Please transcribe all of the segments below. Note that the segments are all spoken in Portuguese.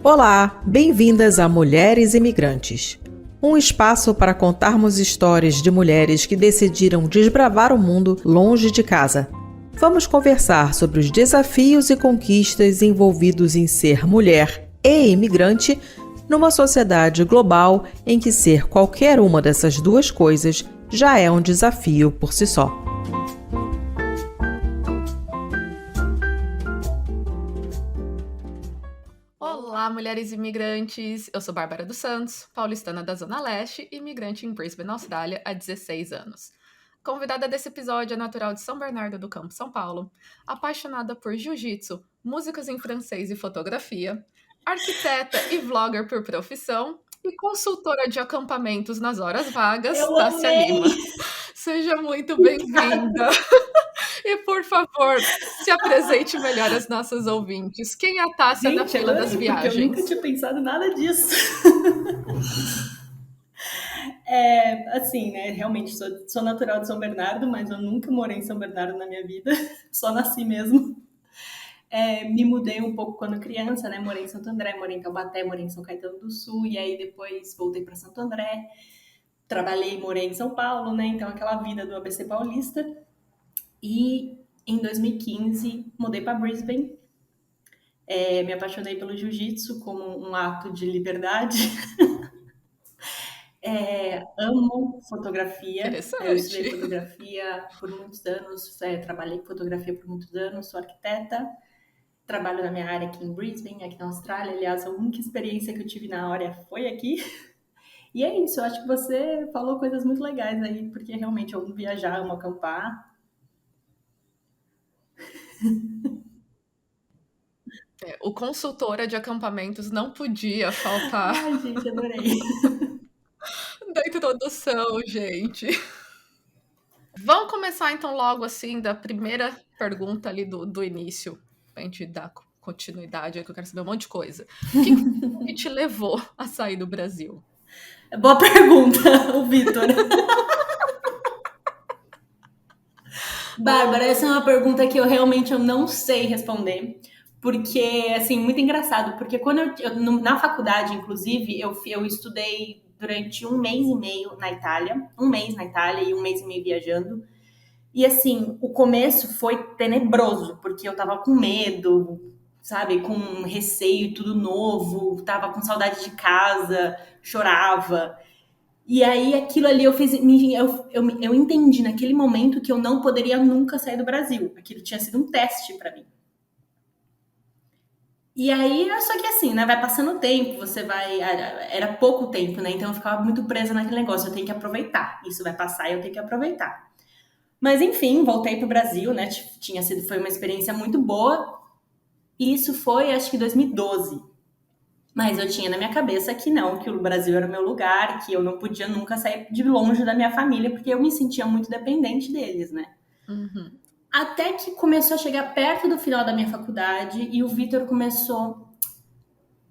Olá, bem-vindas a Mulheres Imigrantes, um espaço para contarmos histórias de mulheres que decidiram desbravar o mundo longe de casa. Vamos conversar sobre os desafios e conquistas envolvidos em ser mulher e imigrante numa sociedade global em que ser qualquer uma dessas duas coisas já é um desafio por si só. Olá, mulheres imigrantes! Eu sou Bárbara dos Santos, paulistana da Zona Leste e imigrante em Brisbane, Austrália, há 16 anos. Convidada desse episódio é natural de São Bernardo do Campo, São Paulo, apaixonada por jiu-jitsu, músicas em francês e fotografia, arquiteta e vlogger por profissão e consultora de acampamentos nas horas vagas, Eu Tássia amei! Lima. Seja muito bem-vinda! E, por favor, se apresente melhor às nossas ouvintes. Quem é a Tássia na fila das viagens? Porque eu nunca tinha pensado nada disso. Assim, né? Realmente sou natural de São Bernardo, mas eu nunca morei em São Bernardo na minha vida. Só nasci mesmo. Me mudei um pouco quando criança, né? Morei em Santo André, morei em Taubaté, morei em São Caetano do Sul. E aí depois voltei para Santo André. Trabalhei e morei em São Paulo, né? Então aquela vida do ABC paulista. E em 2015 mudei para Brisbane. Me apaixonei pelo jiu-jitsu como um ato de liberdade. Amo fotografia. Interessante. Eu estudei fotografia por muitos anos, trabalhei com fotografia por muitos anos, sou arquiteta, trabalho na minha área aqui em Brisbane, aqui na Austrália. Aliás, a única experiência que eu tive na área foi aqui. E é isso, eu acho que você falou coisas muito legais aí, porque realmente eu amo viajar, amo acampar. O consultora de acampamentos não podia faltar Ai, gente, adorei. da introdução, gente. Vamos começar então logo assim da primeira pergunta ali do início, pra gente dar continuidade, aí que eu quero saber um monte de coisa. O que te levou a sair do Brasil? Boa pergunta, o Vitor. Bárbara, essa é uma pergunta que eu realmente não sei responder. Porque, assim, muito engraçado. Porque quando na faculdade, inclusive, eu estudei durante 1 mês e meio na Itália. 1 mês na Itália e 1 mês e meio viajando. E, assim, o começo foi tenebroso. Porque eu tava com medo, sabe? Com receio, tudo novo. Tava com saudade de casa, chorava. E aí, aquilo ali eu entendi naquele momento que eu não poderia nunca sair do Brasil. Aquilo tinha sido um teste pra mim. E aí, só que assim, né? Vai passando o tempo, você vai. Era pouco tempo, né? Então eu ficava muito presa naquele negócio. Eu tenho que aproveitar. Isso vai passar e eu tenho que aproveitar. Mas enfim, voltei pro Brasil, né? Foi uma experiência muito boa. E isso foi, acho que 2012. Mas eu tinha na minha cabeça que não, que o Brasil era o meu lugar, que eu não podia nunca sair de longe da minha família, porque eu me sentia muito dependente deles, né? Uhum. Até que começou a chegar perto do final da minha faculdade e o Vitor começou...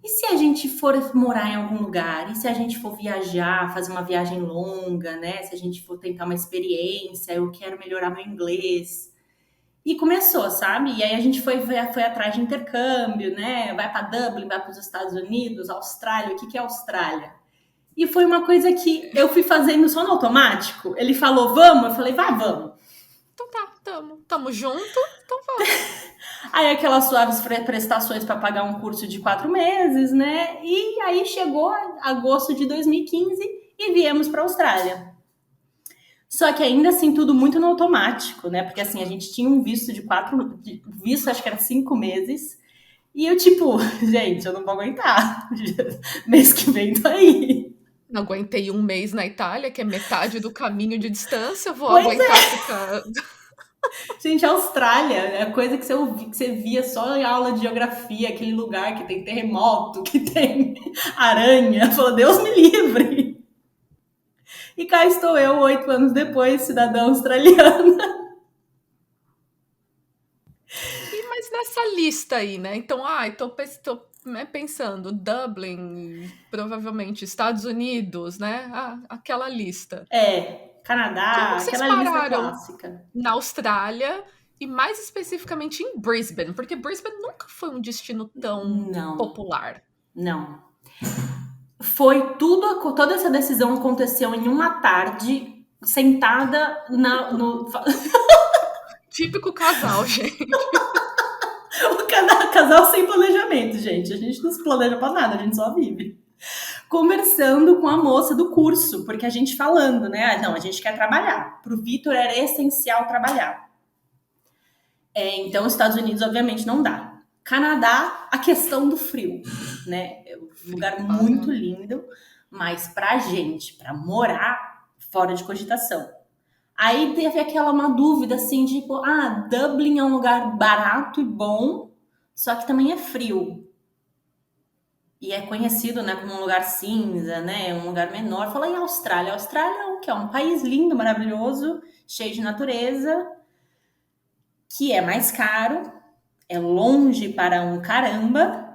E se a gente for morar em algum lugar? E se a gente for viajar, fazer uma viagem longa, né? Se a gente for tentar uma experiência, eu quero melhorar meu inglês. E começou, sabe? E aí a gente foi atrás de intercâmbio, né? Vai para Dublin, vai para os Estados Unidos, Austrália. O que é Austrália? E foi uma coisa que eu fui fazendo só no automático. Ele falou, vamos? Eu falei, vai, vamos. Então tá, tamo junto, então vamos. Aí aquelas suaves prestações para pagar um curso de 4 meses, né? E aí chegou agosto de 2015 e viemos para a Austrália. Só que ainda assim, tudo muito no automático, né? Porque assim, a gente tinha um visto visto acho que era 5 meses. E eu tipo, gente, eu não vou aguentar. Mês que vem tô aí. Não aguentei 1 mês na Itália, que é metade do caminho de distância, vou Pois aguentar ficar... Gente, a Austrália é coisa que você via só em aula de geografia, aquele lugar que tem terremoto, que tem aranha. Falou, Deus me livre. E cá estou eu, 8 anos depois, cidadã australiana. Mas nessa lista aí, né? Então, tô pensando, Dublin, provavelmente Estados Unidos, né? Aquela lista. Canadá, Como que vocês aquela lista pararam clássica. na Austrália e mais especificamente em Brisbane? Porque Brisbane nunca foi um destino tão Não. popular. Não. Foi toda essa decisão aconteceu em uma tarde, sentada no Típico casal, gente. o casal sem planejamento, gente. A gente não se planeja pra nada, a gente só vive. Conversando com a moça do curso, porque a gente falando, né? Não, a gente quer trabalhar. Pro Vitor era essencial trabalhar. Então, os Estados Unidos, obviamente, não dá. Canadá, a questão do frio, né? É um lugar muito lindo, mas pra gente, pra morar, fora de cogitação. Aí teve uma dúvida assim, tipo, Dublin é um lugar barato e bom, só que também é frio. E é conhecido, né, como um lugar cinza, né, um lugar menor. Fala em Austrália. A Austrália é o quê? É um país lindo, maravilhoso, cheio de natureza, que é mais caro, é longe para um caramba,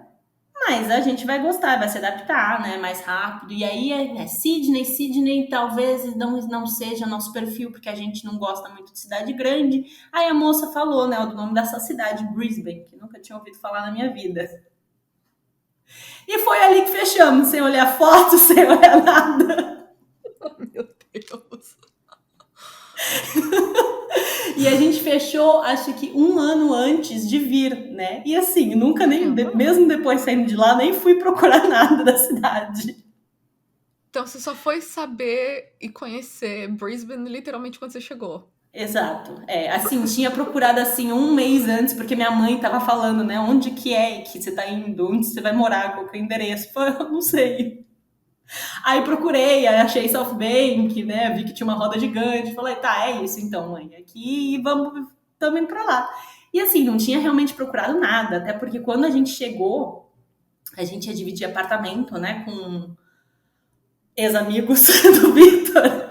mas a gente vai gostar, vai se adaptar, né, mais rápido. E aí Sydney talvez não seja nosso perfil, porque a gente não gosta muito de cidade grande. Aí a moça falou, né, o nome dessa cidade, Brisbane, que nunca tinha ouvido falar na minha vida. E foi ali que fechamos, sem olhar foto, sem olhar nada. Meu Deus. E a gente fechou, acho que 1 ano antes de vir, né? E assim, nunca mesmo depois saindo de lá, nem fui procurar nada da cidade. Então você só foi saber e conhecer Brisbane literalmente quando você chegou. Exato. Assim, tinha procurado assim 1 mês antes, porque minha mãe tava falando, né? Onde que é que você tá indo? Onde você vai morar? Qual que é o endereço? Eu não sei. Aí procurei, aí achei South Bank, né? Vi que tinha uma roda gigante. Falei, tá, é isso então, mãe. Aqui estamos indo pra lá. E assim, não tinha realmente procurado nada, até porque quando a gente chegou, a gente ia dividir apartamento, né? Com ex-amigos do Vitor.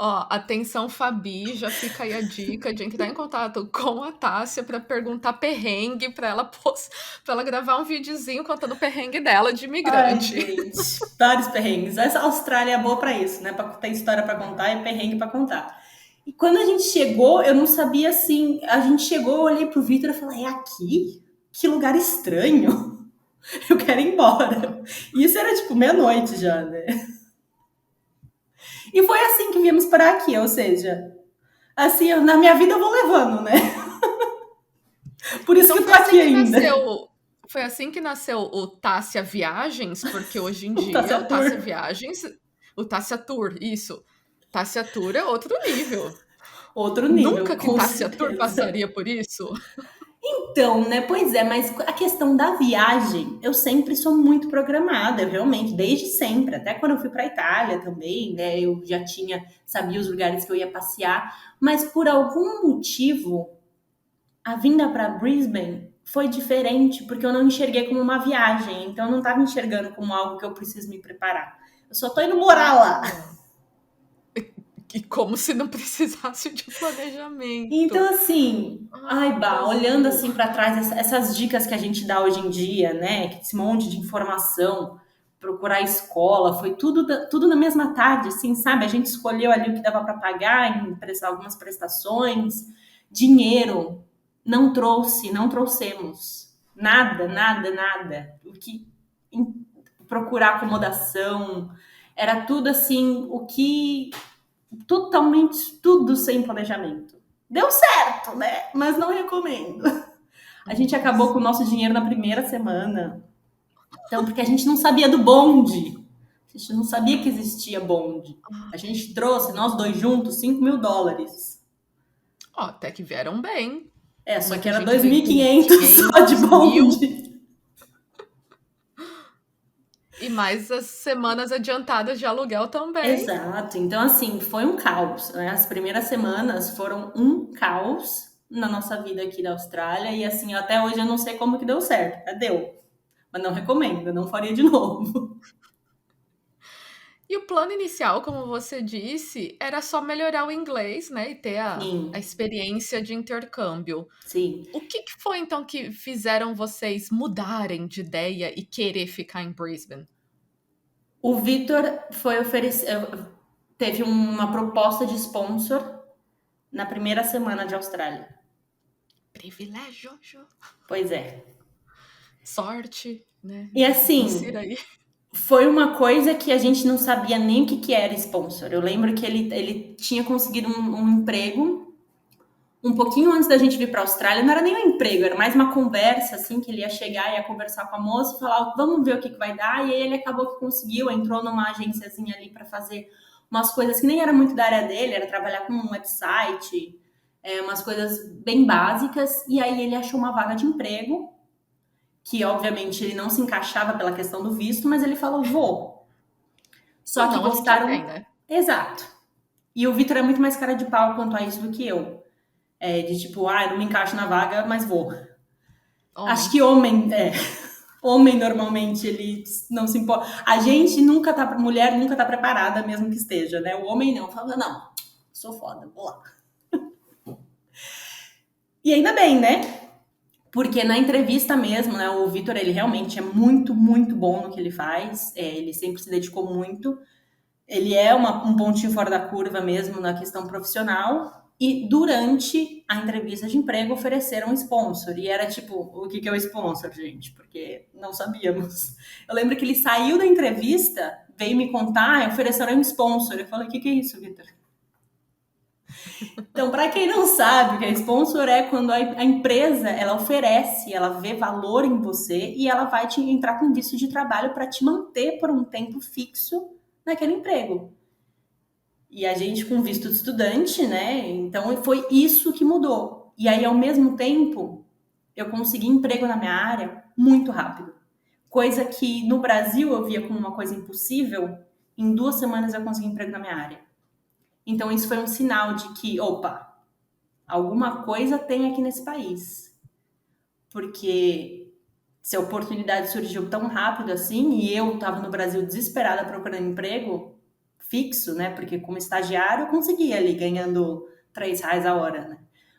Ó, atenção Fabi, já fica aí a dica de entrar em contato com a Tássia pra perguntar perrengue pra ela gravar um videozinho contando o perrengue dela de Ai, imigrante. gente, vários perrengues. Essa Austrália é boa pra isso, né? Pra ter história pra contar e perrengue pra contar. E quando a gente chegou, eu não sabia assim. A gente chegou, eu olhei pro Vitor e falei: é aqui? Que lugar estranho. Eu quero ir embora. E isso era tipo meia-noite já, né? E foi assim que viemos parar aqui, ou seja, assim, na minha vida eu vou levando, né? Por isso Então que eu tô aqui ainda. foi assim que nasceu o Tássia Viagens, porque hoje em O dia Tássia o Tássia Tour. Viagens, o Tássia Tour, isso. Tássia Tour é outro nível. Outro nível, Nunca que com Tássia Tour certeza. passaria por isso. Então, né? Pois é, mas a questão da viagem, eu sempre sou muito programada, eu realmente, desde sempre. Até quando eu fui para Itália também, né? Eu já sabia os lugares que eu ia passear, mas por algum motivo, a vinda para Brisbane foi diferente, porque eu não enxerguei como uma viagem, então eu não estava enxergando como algo que eu preciso me preparar. Eu só tô indo morar lá. E como se não precisasse de planejamento. Então, assim, ai, Bah, olhando assim para trás, essas dicas que a gente dá hoje em dia, né? Esse monte de informação, procurar escola, foi tudo na mesma tarde, assim, sabe? A gente escolheu ali o que dava para pagar, algumas prestações, dinheiro, não trouxemos nada, nada, nada. Procurar acomodação, era tudo assim, totalmente tudo sem planejamento. Deu certo, né? Mas não recomendo. A gente acabou com o nosso dinheiro na primeira semana. Então, porque a gente não sabia do bonde. A gente não sabia que existia bonde. A gente trouxe, nós dois juntos, $5.000. Ó, até que vieram bem. Só Muita que era gente veio com 2.500 só de 500, 1000. bonde. E mais as semanas adiantadas de aluguel também. Exato. Então, assim, foi um caos, né? As primeiras semanas foram um caos na nossa vida aqui da Austrália. E, assim, até hoje eu não sei como que deu certo. Deu. Mas não recomendo, não faria de novo. E o plano inicial, como você disse, era só melhorar o inglês, né? E ter a Sim, experiência de intercâmbio. sim. O que foi, então, que fizeram vocês mudarem de ideia e querer ficar em Brisbane? O Vitor teve uma proposta de sponsor na primeira semana de Austrália. Privilégio, Pois é. sorte. né? E assim, Insira aí. foi uma coisa que a gente não sabia nem o que, que era sponsor. Eu lembro que ele tinha conseguido um emprego um pouquinho antes da gente vir para a Austrália. Não era nem um emprego, era mais uma conversa, assim, que ele ia chegar, ia conversar com a moça e falar, vamos ver o que, que vai dar. E aí ele acabou que conseguiu, entrou numa agênciazinha ali para fazer umas coisas que nem era muito da área dele, era trabalhar com um website, umas coisas bem básicas. E aí ele achou uma vaga de emprego, que obviamente ele não se encaixava pela questão do visto, mas ele falou, vou. O Só que não a gente gostaram. aprende, né? Exato. E o Vitor é muito mais cara de pau quanto a isso do que eu. De tipo, eu não me encaixo na vaga, mas vou. Acho Homem. que homem normalmente ele não se importa. A gente nunca tá, mulher nunca tá preparada, mesmo que esteja, né? O homem não, fala, não, sou foda, vou lá. E ainda bem, né? Porque na entrevista mesmo, né, o Vitor, ele realmente é muito, muito bom no que ele faz. Ele sempre se dedicou muito. Ele é um pontinho fora da curva mesmo na questão profissional. E durante a entrevista de emprego ofereceram um sponsor. E era tipo, o que é o sponsor, gente? Porque não sabíamos. Eu lembro que ele saiu da entrevista, veio me contar e ofereceram um sponsor. Eu falei, o que é isso, Vitor? Então, para quem não sabe, o que é sponsor é quando a empresa ela oferece, ela vê valor em você e ela vai te entrar com visto de trabalho para te manter por um tempo fixo naquele emprego. E a gente com visto de estudante, né? Então foi isso que mudou. E aí, ao mesmo tempo, eu consegui emprego na minha área muito rápido. Coisa que no Brasil eu via como uma coisa impossível, em 2 semanas eu consegui emprego na minha área. Então isso foi um sinal de que, opa, alguma coisa tem aqui nesse país. Porque se a oportunidade surgiu tão rápido assim, e eu estava no Brasil desesperada procurando emprego fixo, né? Porque como estagiário eu conseguia ali ganhando R$ 3 a hora, né?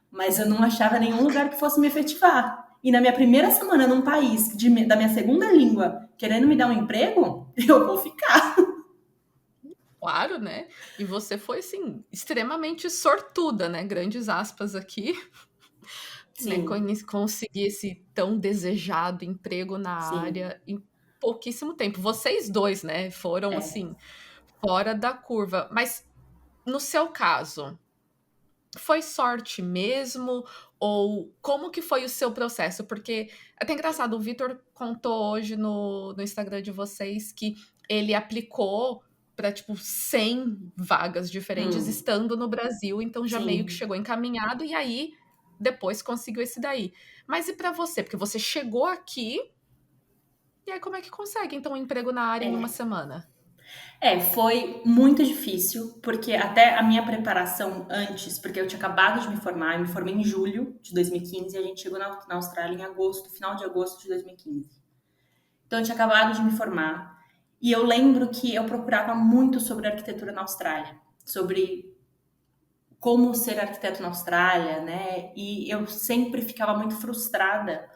Mas eu não achava nenhum lugar que fosse me efetivar. E na minha primeira semana num país da minha segunda língua querendo me dar um emprego, eu vou ficar. Claro, né? E você foi, assim, extremamente sortuda, né? Grandes aspas aqui, né? Sim, Conseguir esse tão desejado emprego na sim. área em pouquíssimo tempo. Vocês dois, né? Foram, É. assim, fora da curva. Mas no seu caso, foi sorte mesmo? Ou como que foi o seu processo? Porque é até engraçado, o Vitor contou hoje no Instagram de vocês que ele aplicou para tipo 100 vagas diferentes Hum, estando no Brasil, então já meio que sim. chegou encaminhado e aí depois conseguiu esse daí. Mas e para você? Porque você chegou aqui e aí como é que consegue então um emprego na área em uma semana? Foi muito difícil, porque até a minha preparação antes, porque eu tinha acabado de me formar, eu me formei em julho de 2015 e a gente chegou na Austrália em agosto, final de agosto de 2015. Então eu tinha acabado de me formar e eu lembro que eu procurava muito sobre arquitetura na Austrália, sobre como ser arquiteto na Austrália, né? E eu sempre ficava muito frustrada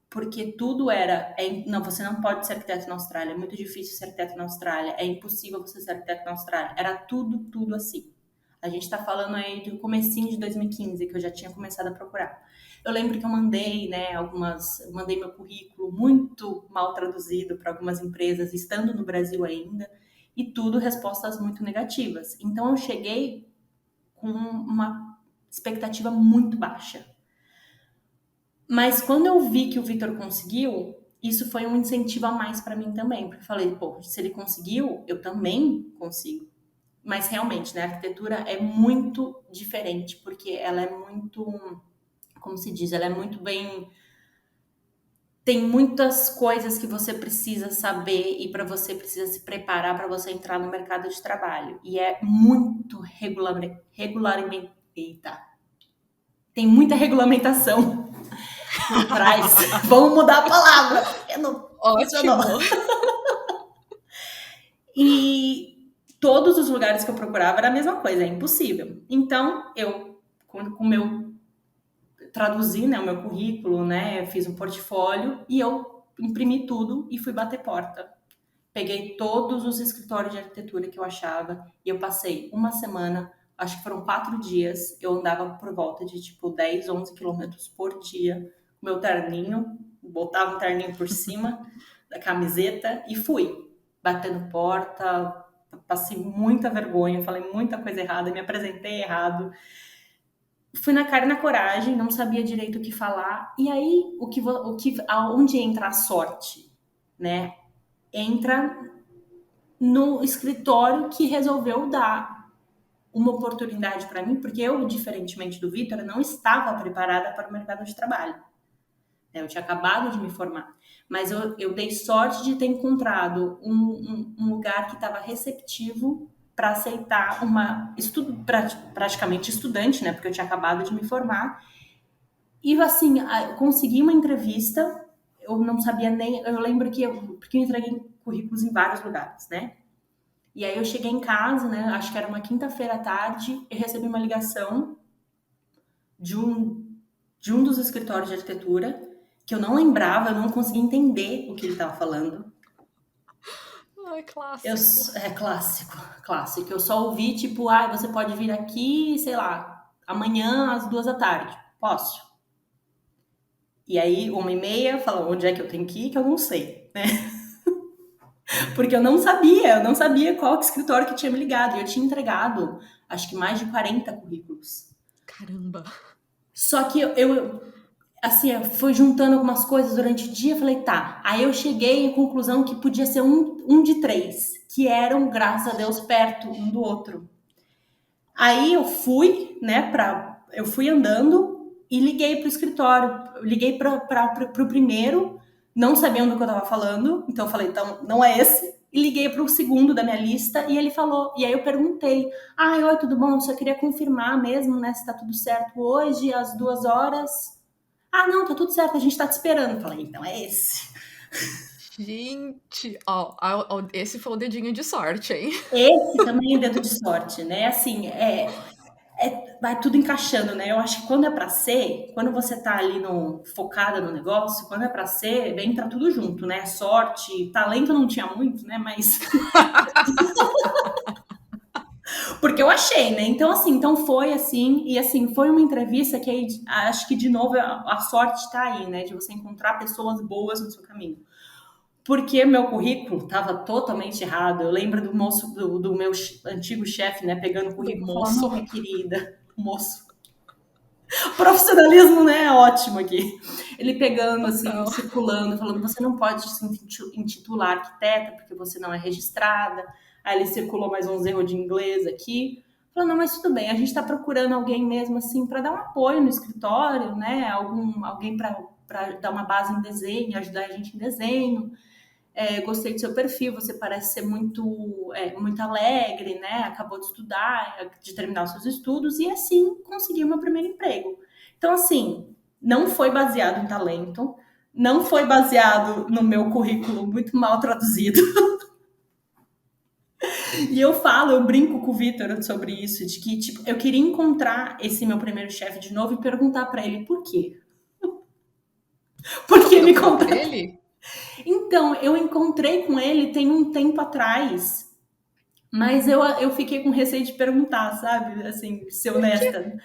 porque tudo era, não, você não pode ser arquiteto na Austrália, é muito difícil ser arquiteto na Austrália, é impossível você ser arquiteto na Austrália. Era tudo, tudo assim. A gente tá falando aí do comecinho de 2015, que eu já tinha começado a procurar. Eu lembro que eu mandei, né, mandei meu currículo muito mal traduzido para algumas empresas, estando no Brasil ainda, e tudo respostas muito negativas. Então eu cheguei com uma expectativa muito baixa. Mas quando eu vi que o Vitor conseguiu, isso foi um incentivo a mais para mim também, porque eu falei, pô, se ele conseguiu, eu também consigo. Mas realmente, né, a arquitetura é muito diferente, porque ela é muito, como se diz, ela é muito bem, tem muitas coisas que você precisa saber e para você precisa se preparar para você entrar no mercado de trabalho. E é muito regularmente, eita, tem muita regulamentação por trás. Vamos mudar a palavra, porque não funcionou. Ótimo. E todos os lugares que eu procurava era a mesma coisa, é impossível. Então, eu, com o meu, traduzi, né, o meu currículo, né, fiz um portfólio e eu imprimi tudo e fui bater porta. Peguei todos os escritórios de arquitetura que eu achava e eu passei uma semana, acho que foram 4 dias, eu andava por volta de tipo 10, 11 quilômetros por dia, com meu terninho, botava um terninho por cima, camiseta e fui. Batendo porta, passei muita vergonha, falei muita coisa errada, me apresentei errado. Fui na cara e na coragem, não sabia direito o que falar. E aí, aonde entra a sorte, né? Entra no escritório que resolveu dar uma oportunidade para mim, porque eu, diferentemente do Vitor, não estava preparada para o mercado de trabalho. Eu tinha acabado de me formar, mas eu dei sorte de ter encontrado um lugar que estava receptivo para aceitar praticamente estudante, né? Porque eu tinha acabado de me formar. E assim, eu consegui uma entrevista, eu não sabia nem. Eu lembro porque eu entreguei currículos em vários lugares, né? E aí eu cheguei em casa, né? Acho que era uma quinta-feira à tarde, e recebi uma ligação de um dos escritórios de arquitetura, que eu não lembrava, eu não conseguia entender o que ele estava falando. Ai, clássico. Clássico. Eu só ouvi, tipo, você pode vir aqui, sei lá, amanhã às 2 da tarde. Posso? E aí, 1h30, fala, onde é que eu tenho que ir, que eu não sei, né? Porque eu não sabia qual escritório que tinha me ligado. E eu tinha entregado, acho que mais de 40 currículos. Caramba. Só que assim, eu fui juntando algumas coisas durante o dia, falei, tá. Aí eu cheguei à conclusão que podia ser um de 3, que eram, graças a Deus, perto um do outro. Aí eu fui, né, eu fui andando e liguei pro escritório. Eu liguei pro primeiro, não sabendo do que eu tava falando, então eu falei, então não é esse. E liguei pro segundo da minha lista e ele falou, e aí eu perguntei, oi, tudo bom? Eu só queria confirmar mesmo, né, se tá tudo certo hoje, às 2 horas. Não, tá tudo certo, a gente tá te esperando. Eu falei, então é esse. Gente, esse foi o dedinho de sorte, hein? Esse também é dedo de sorte, né? Assim, vai tudo encaixando, né? Eu acho que quando é pra ser, quando você tá ali focada no negócio, quando é pra ser, entra tudo junto, né? Sorte, talento não tinha muito, né? Mas porque eu achei, né? Então, assim, foi assim, e assim, foi uma entrevista que aí, acho que de novo a sorte tá aí, né? De você encontrar pessoas boas no seu caminho. Porque meu currículo estava totalmente errado. Eu lembro do moço, do meu antigo chefe, né, pegando o currículo e falando, não, minha querida, moço. Profissionalismo, né, é ótimo aqui. Ele pegando, assim, circulando, falando, você não pode se intitular arquiteta, porque você não é registrada. Aí ele circulou mais uns erros de inglês aqui. Falando, não, mas tudo bem, a gente está procurando alguém mesmo, assim, para dar um apoio no escritório, né, alguém para dar uma base em desenho, ajudar a gente em desenho. Gostei do seu perfil, você parece ser muito alegre, né? Acabou de estudar, de terminar os seus estudos e assim conseguiu meu primeiro emprego. Então, assim, não foi baseado em talento, não foi baseado no meu currículo muito mal traduzido. E eu brinco com o Vitor sobre isso, de que tipo, eu queria encontrar esse meu primeiro chefe de novo e perguntar para ele por quê. Por que me contratou? Ele? Então, eu encontrei com ele tem um tempo atrás, mas eu fiquei com receio de perguntar, sabe? Assim, ser honesta.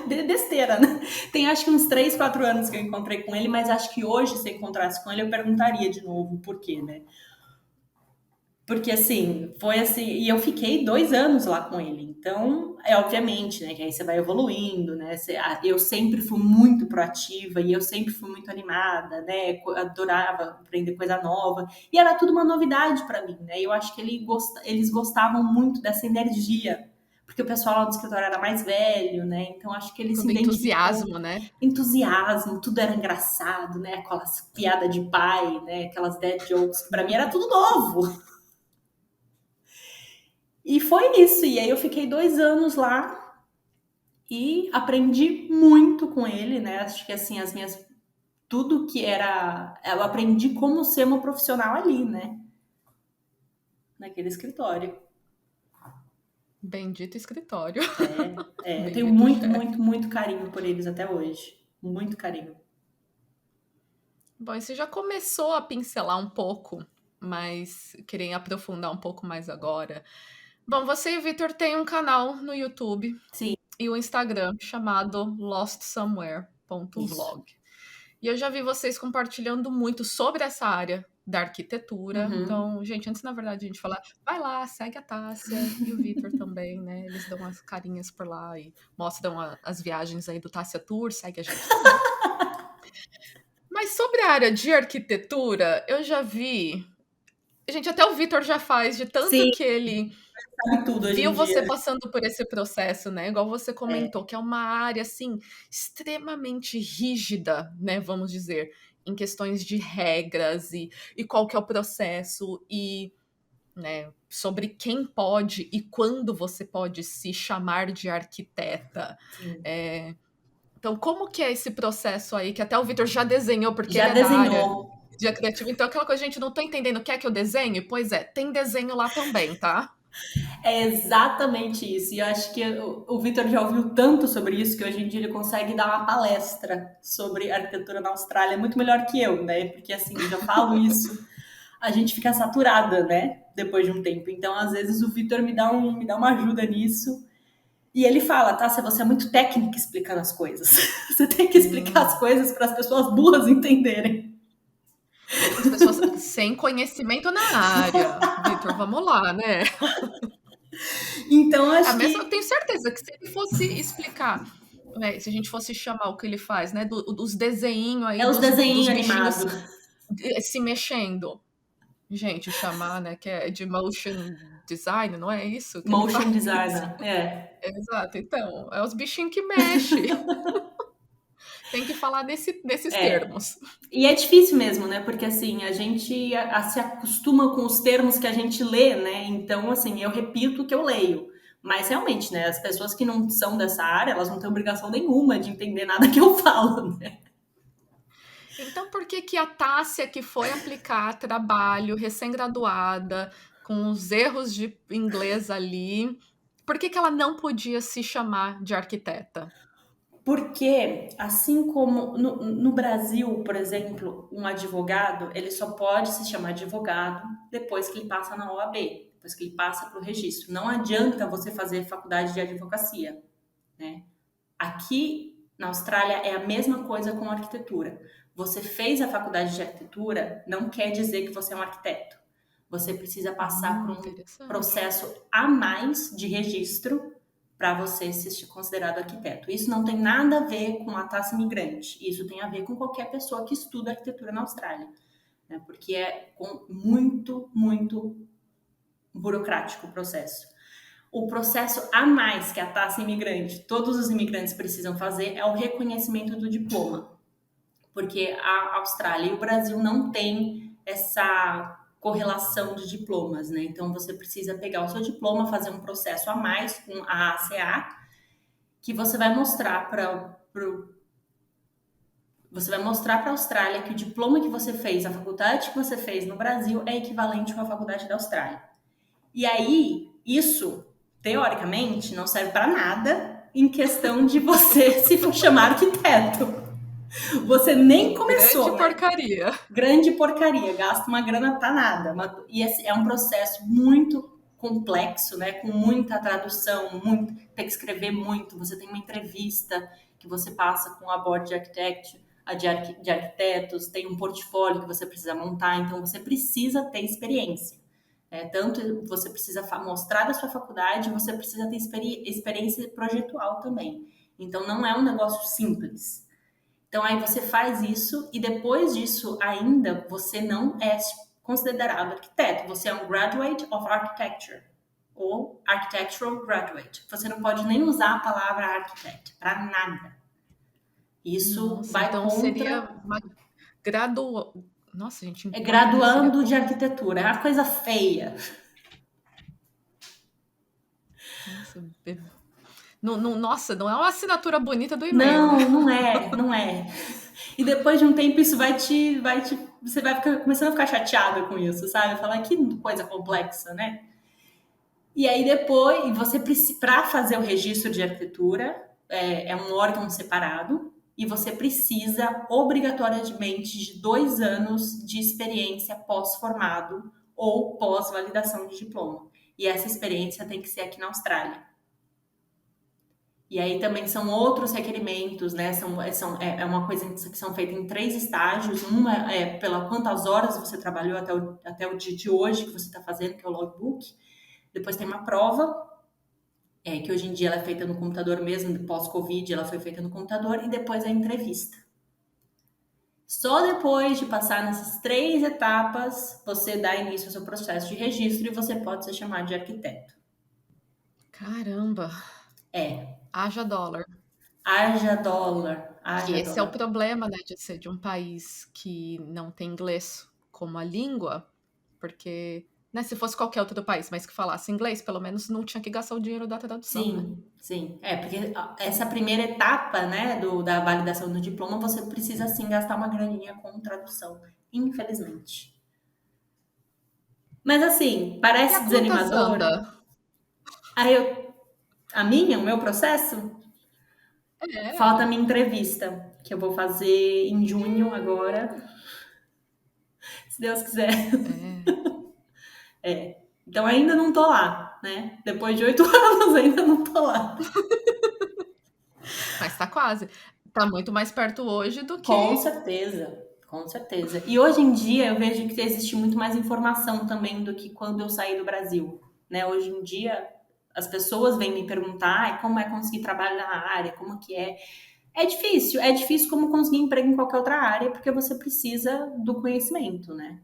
Besteira, né? Tem acho que uns 3, 4 anos que eu encontrei com ele, mas acho que hoje, se eu encontrasse com ele, eu perguntaria de novo por quê, né? Porque assim, foi assim, e eu fiquei 2 anos lá com ele. Então, obviamente, né, que aí você vai evoluindo, né? Eu sempre fui muito proativa e eu sempre fui muito animada, né? Adorava aprender coisa nova. E era tudo uma novidade para mim, né? Eu acho que eles gostavam muito dessa energia, porque o pessoal lá do escritório era mais velho, né? Então acho que eles se entusiasmo, né? Entusiasmo, tudo era engraçado, né? Aquelas piadas de pai, né? Aquelas dead jokes, para mim era tudo novo. E foi isso. E aí eu fiquei 2 anos lá e aprendi muito com ele, né? Acho que assim, tudo que era. Eu aprendi como ser uma profissional ali, né? Naquele escritório. Bendito escritório. Eu tenho muito carinho por eles até hoje. Muito carinho. Bom, e você já começou a pincelar um pouco, mas queria aprofundar um pouco mais agora. Bom, você e o Vitor têm um canal no YouTube. Sim. E o Instagram chamado lostsomewhere.vlog. E eu já vi vocês compartilhando muito sobre essa área da arquitetura. Uhum. Então, gente, antes, na verdade, a gente falar, vai lá, segue a Tássia e o Vitor também, né? Eles dão umas carinhas por lá e mostram as viagens aí do Tássia Tour, segue a gente também. Mas sobre a área de arquitetura, eu já vi. Gente, até o Vitor já faz, de tanto Sim, que ele sabe tudo hoje viu em você dia. passando por esse processo, né? Igual você comentou, que é uma área, assim, extremamente rígida, né? Vamos dizer, em questões de regras e qual que é o processo e, né, sobre quem pode e quando você pode se chamar de arquiteta. Sim. Então, como que é esse processo aí, que até o Vitor já desenhou, porque ele Já é da área desenhou. de criativo. Então, aquela coisa, gente, não tô entendendo, quer que eu desenhe? Pois é, tem desenho lá também, tá? É exatamente isso. E eu acho que o Vitor já ouviu tanto sobre isso que hoje em dia ele consegue dar uma palestra sobre arquitetura na Austrália muito melhor que eu, né? Porque assim, eu já falo isso, a gente fica saturada, né? Depois de um tempo. Então, às vezes, o Vitor me dá uma ajuda nisso. E ele fala, tá? Se você é muito técnica explicando as coisas. Você tem que explicar as coisas para as pessoas burras entenderem. As pessoas sem conhecimento na área. Vitor, vamos lá, né? Então, A acho mesma, eu que tenho certeza que se ele fosse explicar, né, se a gente fosse chamar o que ele faz, né, dos desenhinhos aí, é os dos desenhinhos bichinhos animados. se mexendo. Gente, chamar, né, que é de motion design, não é isso que ele faz? Motion designer, é. Exato, então, é os bichinhos que mexem. Tem que falar nesses É. termos. E é difícil mesmo, né? Porque assim, a gente se acostuma com os termos que a gente lê, né? Então, assim, eu repito o que eu leio. Mas realmente, né? As pessoas que não são dessa área, elas não têm obrigação nenhuma de entender nada que eu falo, né? Então, por que que a Tássia, que foi aplicar trabalho, recém-graduada, com os erros de inglês ali, por que que ela não podia se chamar de arquiteta? Porque, assim como no Brasil, por exemplo, um advogado, ele só pode se chamar advogado depois que ele passa na OAB, depois que ele passa para o registro. Não adianta você fazer faculdade de advocacia, né? Aqui na Austrália é a mesma coisa com arquitetura. Você fez a faculdade de arquitetura, não quer dizer que você é um arquiteto. Você precisa passar por um Interessante. processo a mais de registro para você ser considerado arquiteto. Isso não tem nada a ver com a taxa imigrante. Isso tem a ver com qualquer pessoa que estuda arquitetura na Austrália, né? Porque é muito, muito burocrático o processo. O processo a mais que a taxa imigrante, todos os imigrantes precisam fazer, é o reconhecimento do diploma. Porque a Austrália e o Brasil não têm essa correlação de diplomas, né? Então você precisa pegar o seu diploma, fazer um processo a mais com a ACA, que você vai mostrar para você vai mostrar para a Austrália que o diploma que você fez, a faculdade que você fez no Brasil é equivalente com a faculdade da Austrália. E aí, isso, teoricamente, não serve para nada em questão de você se for chamar arquiteto. Você nem começou, Grande né? porcaria. Grande porcaria, gasta uma grana pra nada. E é um processo muito complexo, né? Com muita tradução, tem que escrever muito. Você tem uma entrevista que você passa com a board de de arquitetos, tem um portfólio que você precisa montar, então você precisa ter experiência. Tanto você precisa mostrar da sua faculdade, você precisa ter experiência projetual também. Então não é um negócio simples. Então aí você faz isso e depois disso ainda você não é considerado arquiteto, você é um Graduate of Architecture ou Architectural Graduate. Você não pode nem usar a palavra architect para nada. Isso Nossa, vai então seria contra. uma gradu... Nossa, gente, em É português seria graduando de como? arquitetura, é uma coisa feia. Nossa, nossa, não é uma assinatura bonita do e-mail, né? Não, não é, não é. E depois de um tempo isso você vai começando a ficar chateada com isso, sabe? Falar que coisa complexa, né? E aí depois, você para fazer o registro de arquitetura, é um órgão separado, e você precisa obrigatoriamente de 2 anos de experiência pós-formado ou pós-validação de diploma. E essa experiência tem que ser aqui na Austrália. E aí também são outros requerimentos, né? É uma coisa que são feitas em 3 estágios. Uma é pela quantas horas você trabalhou até o dia de hoje que você está fazendo, que é o logbook. Depois tem uma prova, que hoje em dia ela é feita no computador mesmo, pós-Covid ela foi feita no computador, e depois a entrevista. Só depois de passar nessas 3 etapas, você dá início ao seu processo de registro e você pode ser chamado de arquiteto. Caramba, É, haja dólar. haja dólar, Que haja esse é o dólar. problema, né, de ser de um país que não tem inglês como a língua, porque, né, se fosse qualquer outro país, mas que falasse inglês, pelo menos não tinha que gastar o dinheiro da tradução, né? Sim, sim. Porque essa primeira etapa, né, da validação do diploma, você precisa sim gastar uma graninha com tradução, infelizmente. Mas assim, E parece a quantas desanimador. anda? Aí o meu processo, falta a É, minha entrevista, que eu vou fazer em junho agora, se Deus quiser. é. Então ainda não tô lá, né? Depois de 8 anos ainda não tô lá. Mas tá quase. Tá muito mais perto hoje do Com que. certeza, com certeza. E hoje em dia eu vejo que existe muito mais informação também do que quando eu saí do Brasil, né? Hoje em dia as pessoas vêm me perguntar como é conseguir trabalho na área, como que é. É difícil como conseguir emprego em qualquer outra área, porque você precisa do conhecimento, né?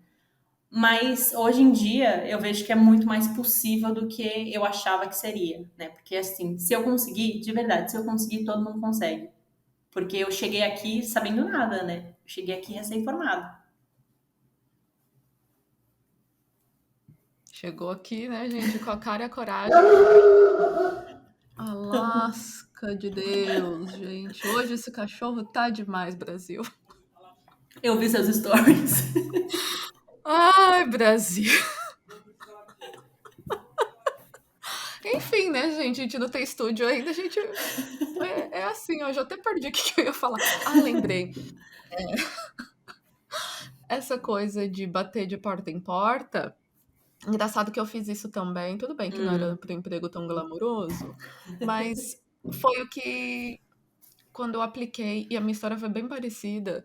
Mas hoje em dia eu vejo que é muito mais possível do que eu achava que seria, né? Porque assim, se eu conseguir, de verdade, se eu conseguir, todo mundo consegue. Porque eu cheguei aqui sabendo nada, né? Eu cheguei aqui recém-formada. Chegou aqui, né, gente, com a cara e a coragem. A lasca de Deus, gente. Hoje esse cachorro tá demais, Brasil. Eu vi seus stories. Ai, Brasil. Enfim, né, gente? A gente não tem estúdio ainda, a gente. É assim, ó, eu já até perdi o que eu ia falar. Ah, lembrei. Essa coisa de bater de porta em porta. Engraçado que eu fiz isso também. Tudo bem que não era para um emprego tão glamouroso, mas foi o que, quando eu apliquei, e a minha história foi bem parecida,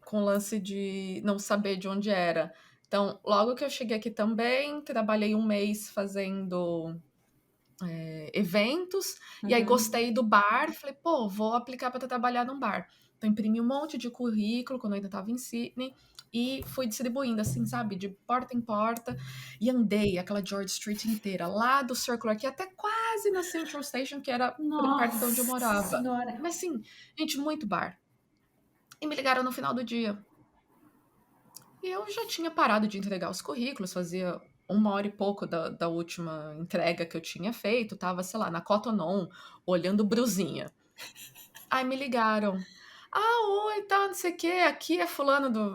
com o lance de não saber de onde era. Então, logo que eu cheguei aqui também, trabalhei um mês fazendo eventos, e aí Uhum. gostei do bar, falei, pô, vou aplicar para trabalhar num bar. Então, imprimi um monte de currículo quando eu ainda estava em Sydney e fui distribuindo, assim, sabe, de porta em porta, e andei aquela George Street inteira, lá do Circular, que até quase na Central Station, que era perto de onde eu Nossa morava. senhora. Mas, assim, gente, muito bar. E me ligaram no final do dia. E eu já tinha parado de entregar os currículos, fazia 1 hora e pouco da última entrega que eu tinha feito, tava, sei lá, na Cotton On, olhando brusinha. Aí me ligaram. Ah, oi, tá, não sei o quê, aqui é fulano do...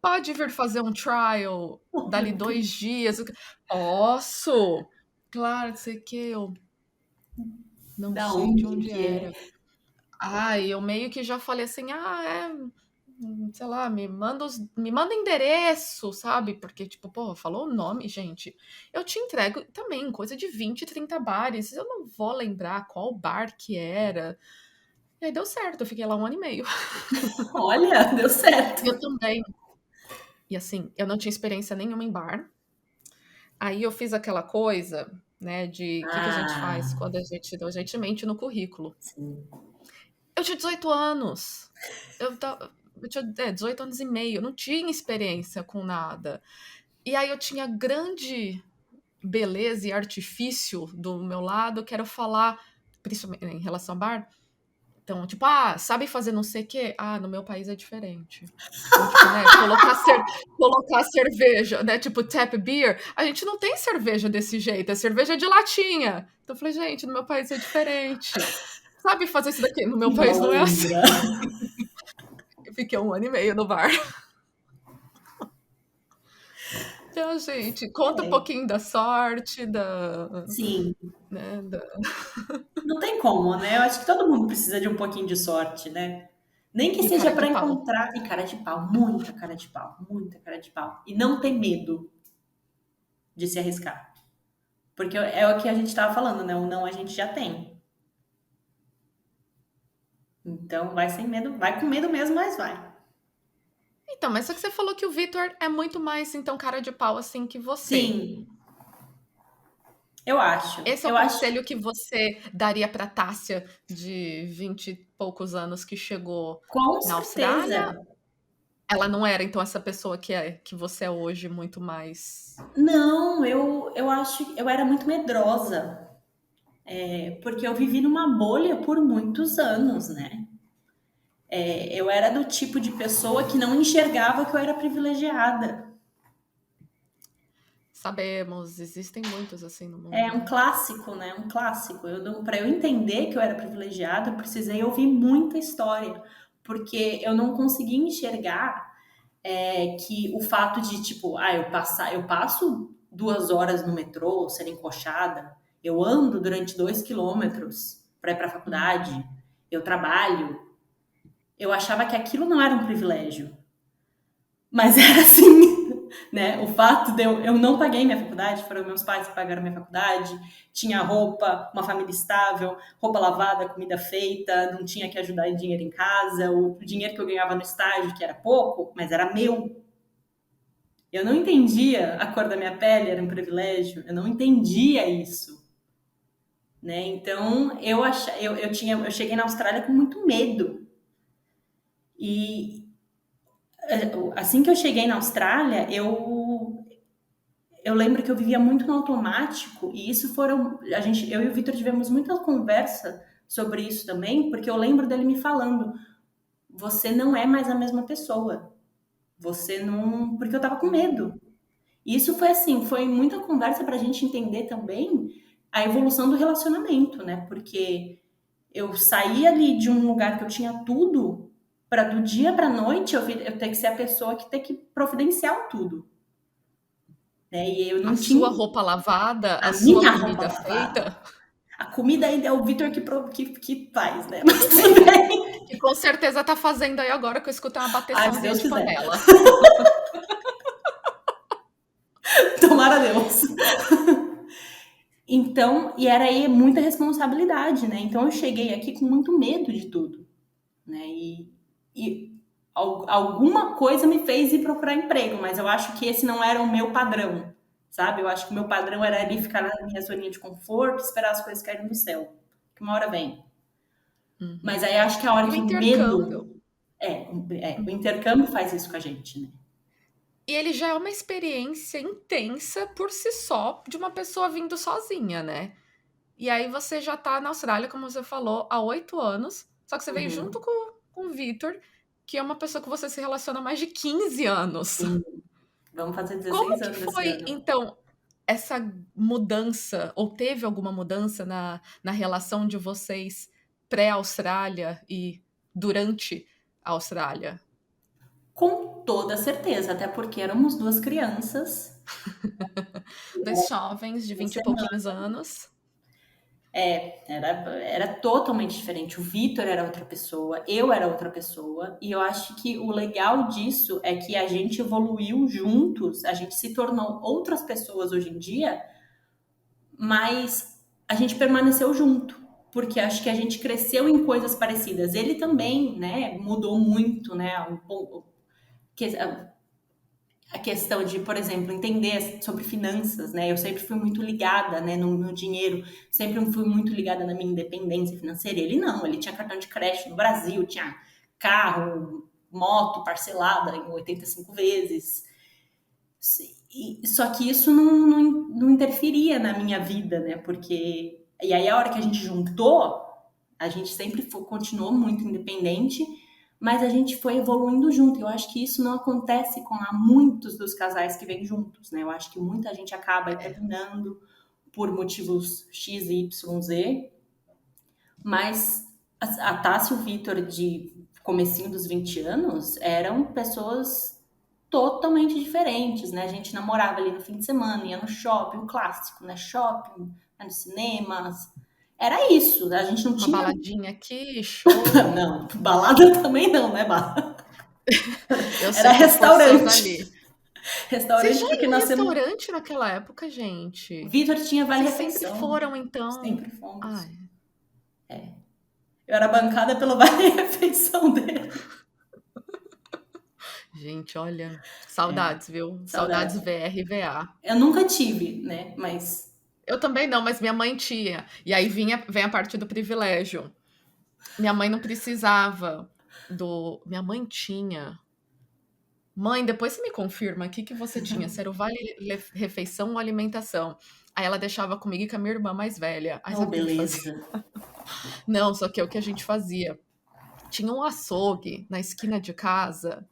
Pode vir fazer um trial Oh, dali meu 2 Deus. dias? Posso? Claro, não sei o quê, eu não Da sei de onde onde que é? era. Ai, eu meio que já falei assim, sei lá, me manda endereço, sabe? Porque, tipo, pô, falou o nome, gente. Eu te entrego também coisa de 20, 30 bares. Eu não vou lembrar qual bar que era. E aí deu certo, eu fiquei lá 1 ano e meio. Olha, deu E eu certo. também. E assim, eu não tinha experiência nenhuma em bar. Aí eu fiz aquela coisa, né, de o que que a gente faz Ah, quando a gente mente no currículo. sim. Eu tinha 18 anos. Eu tinha 18 anos e meio. Eu não tinha experiência com nada. E aí eu tinha grande beleza e artifício do meu lado, quero falar, principalmente em relação ao bar. Então, tipo, sabe fazer não sei o quê? Ah, no meu país é diferente. Então, tipo, né, colocar cerveja, né, tipo tap beer, a gente não tem cerveja desse jeito, é cerveja de latinha. Então eu falei, gente, no meu país é diferente. Sabe fazer isso daqui? No Que meu país não é assim. malandra. Eu fiquei 1 ano e meio no bar. Então, gente, conta um É, pouquinho da sorte, sim. né, Não tem como, né? Eu acho que todo mundo precisa de um pouquinho de sorte, né? Nem que e seja cara de para pau. encontrar. E cara de pau, muita cara de pau, muita cara de pau. E não ter medo de se arriscar. Porque é o que a gente estava falando, né? O não a gente já tem. Então vai sem medo, vai com medo mesmo, mas vai. Então, mas só que você falou que o Vitor é muito mais, então, cara de pau assim que você. Sim, eu acho. Esse é o Eu acho. conselho que você daria pra Tássia de 20 e poucos anos que chegou Com na Austrália? certeza. Ela não era, então, essa pessoa que você é hoje, muito mais. Não, eu acho que eu era muito medrosa. Porque eu vivi numa bolha por muitos anos, né? Eu era do tipo de pessoa que não enxergava que eu era privilegiada. Sabemos, existem muitos assim no É mundo, um né? clássico, né? Um clássico. Para eu entender que eu era privilegiada, eu precisei ouvir muita história, porque eu não conseguia enxergar que o fato de, tipo, eu passo 2 horas no metrô, ser encoxada, eu ando durante 2 quilômetros para ir para a faculdade, eu trabalho, eu achava que aquilo não era um privilégio. Mas era assim, né? O fato de eu não paguei minha faculdade, foram meus pais que pagaram minha faculdade, tinha roupa, uma família estável, roupa lavada, comida feita, não tinha que ajudar em dinheiro em casa, o dinheiro que eu ganhava no estágio, que era pouco, mas era meu. Eu não entendia a cor da minha pele, era um privilégio, eu não entendia isso. Né? Então eu cheguei na Austrália com muito medo. E assim que eu cheguei na Austrália, eu lembro que eu vivia muito no automático, e isso eu e o Vitor tivemos muita conversa sobre isso também, porque eu lembro dele me falando, você não é mais a mesma pessoa. Você não, porque eu tava com medo. E isso foi assim, foi muita conversa pra gente entender também a evolução do relacionamento, né? Porque eu saí ali de um lugar que eu tinha tudo, para do dia pra noite eu ter que ser a pessoa que tem que providenciar o tudo. Né? E eu A não sua tinha roupa lavada, a a sua minha roupa comida lavada. feita, A comida ainda é o Vitor que faz, né? Mas tudo bem. que com certeza tá fazendo aí agora que eu escutei uma Ai, se bateçãozinha Deus de quiser. panela. Tomara a Deus. Então, e era aí muita responsabilidade, né? Então eu cheguei aqui com muito medo de tudo, né? E alguma coisa me fez ir procurar emprego, mas eu acho que esse não era o meu padrão, sabe? Eu acho que o meu padrão era ali ficar na minha zoninha de conforto, esperar as coisas caírem do céu, que uma hora vem. Mas Uhum. aí acho que a hora E o que o intercâmbio? medo o intercâmbio faz isso com a gente, né? E ele já é uma experiência intensa por si só, de uma pessoa vindo sozinha, né? E aí você já tá na Austrália, como você falou, há 8 anos, só que você veio junto Uhum. com o Vitor, que é uma pessoa que você se relaciona há mais de 15 anos. Sim, vamos fazer Como 16 que anos esse foi, ano. então, essa mudança, ou teve alguma mudança na relação de vocês pré-Austrália e durante a Austrália? Com toda certeza, até porque éramos duas crianças. Dois jovens de Uma 20 e semana. pouquinhos anos. Era totalmente diferente. O Vitor era outra pessoa, eu era outra pessoa, e eu acho que o legal disso é que a gente evoluiu juntos, a gente se tornou outras pessoas hoje em dia, mas a gente permaneceu junto, porque acho que a gente cresceu em coisas parecidas. Ele também, né, mudou muito, né, a questão de, por exemplo, entender sobre finanças, né? Eu sempre fui muito ligada, né, no dinheiro, sempre fui muito ligada na minha independência financeira. Ele não, ele tinha cartão de crédito no Brasil, tinha carro, moto parcelada em 85 vezes. Só que isso não interferia na minha vida, né? Porque. E aí, a hora que a gente juntou, a gente sempre continuou muito independente, mas a gente foi evoluindo junto. Eu acho que isso não acontece com muitos dos casais que vêm juntos, né? Eu acho que muita gente acaba terminando por motivos X, Y, Z, mas a Tássia e o Vitor de comecinho dos 20 anos eram pessoas totalmente diferentes, né? A gente namorava ali no fim de semana, ia no shopping, o clássico, né? Shopping, ia nos cinemas. Era isso, a gente não Uma tinha. baladinha aqui, show. Não, balada também não, né, Bala? Eu Era sei, tô forçando restaurante. ali. Vocês Restaurante já porque iam em nós temos... restaurante naquela época, gente? Vitor tinha Vocês sempre vale-refeição. foram, então? Sempre fomos. Ai, Eu era bancada pelo vale-refeição dele. gente, olha, saudades, viu? Saudades. Saudades VRVA. Eu nunca tive, né? Mas Eu também não, mas minha mãe tinha. E aí vem a parte do privilégio. Minha mãe não precisava do. Minha mãe tinha. Mãe, depois você me confirma o que você tinha, se era o vale refeição ou alimentação. Aí ela deixava comigo e com a minha irmã mais velha. Aí oh, sabe o que a gente fazia? beleza. Não, só que é o que a gente fazia. Tinha um açougue na esquina de casa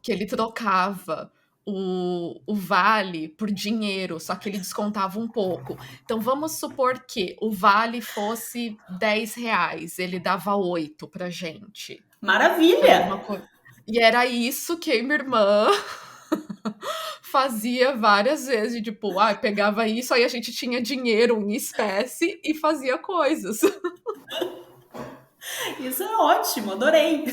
que ele trocava o vale por dinheiro, só que ele descontava um pouco. Então vamos supor que o vale fosse R$ 10, ele dava 8 pra gente. Maravilha! Alguma coisa. E era isso que eu e minha irmã fazia várias vezes, tipo, pegava isso, aí a gente tinha dinheiro em espécie e fazia coisas. Isso é ótimo, adorei.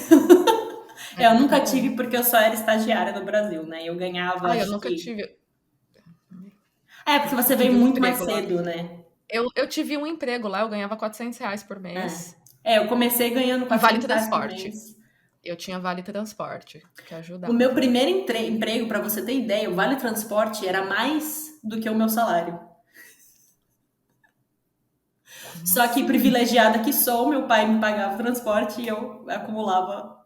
Eu nunca tive porque eu só era estagiária no Brasil, né? Eu ganhava. Eu nunca tive. Porque você veio muito mais cedo, né? Eu tive um emprego lá, eu ganhava R$ 400 por mês. Eu comecei ganhando E vale R$ 400 transporte. por mês. Eu tinha vale transporte, que ajudava. O meu primeiro emprego, pra você ter ideia, o vale transporte era mais do que o meu salário. Só que privilegiada que sou, meu pai me pagava o transporte e eu acumulava.